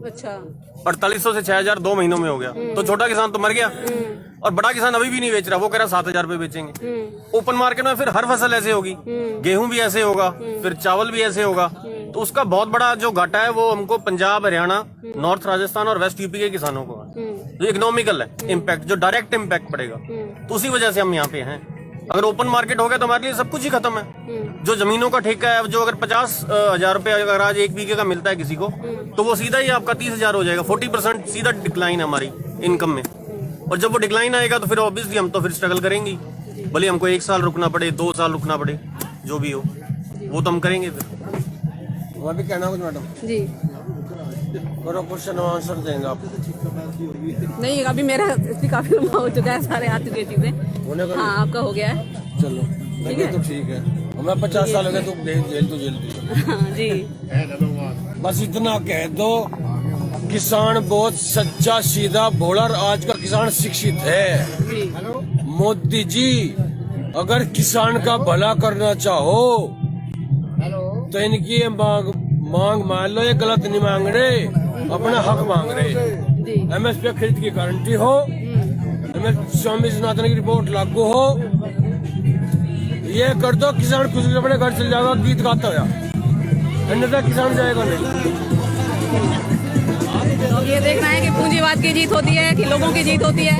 अच्छा, 4800 से 6000 2 महीनों में हो गया। तो छोटा किसान तो मर गया, और बड़ा किसान अभी भी नहीं बेच रहा, वो कह रहा 7000 रुपए बेचेंगे। ओपन मार्केट में फिर हर फसल ऐसे होगी, गेहूं भी ऐसे होगा, फिर चावल भी ऐसे होगा। तो उसका बहुत बड़ा जो घाटा है वो हमको पंजाब, हरियाणा, नॉर्थ राजस्थान और वेस्ट यूपी के किसानों को है। जो इकोनॉमिकल है इम्पैक्ट, जो डायरेक्ट इम्पैक्ट पड़ेगा, तो उसी वजह से हम यहाँ पे हैं। अगर ओपन मार्केट हो गया तो हमारे लिए सब कुछ ही खत्म है। जो जमीनों का ठेका है, जो अगर 50,000 रुपए अगर आज 1 बीघे का मिलता है किसी को, तो वो सीधा ही आपका 30,000 हो जाएगा। 40% सीधा डिक्लाइन है हमारी इनकम में। और जब वो डिक्लाइन आएगा तो फिर ऑब्वियसली हम तो फिर स्ट्रगल करेंगे, भले हमको 1 साल रुकना पड़े, 2 साल रुकना पड़े, जो भी हो वो तो हम करेंगे। फिर वहाँ भी कहना कुछ मैडम जी, करो क्वेश्चन आंसर देंगे आप। नहीं अभी मेरा काफी लंबा हो चुका है, सारे आ चुकी है चीजें। हाँ, आपका हो गया है, चलो तो ठीक है। हमें 50 साल हो गए तो जेल तो जेल जी। बस इतना कह दो, किसान बहुत सच्चा सीधा भोला, और आज का किसान शिक्षित है। मोदी जी अगर किसान का भला करना चाहो तो इनकी ये मांग मान लो, ये गलत नहीं मांग रहे, अपना हक मांग रहे। MSP खरीद की गारंटी हो, स्वामी सनातन की रिपोर्ट लागू हो, ये कर दो, किसान खुश अपने घर चल जाएगा गीत गाता हुआ, अन्यथा किसान जाएगा नहीं। तो ये देखना है कि पूंजीवाद की जीत होती है कि लोगों की जीत होती है।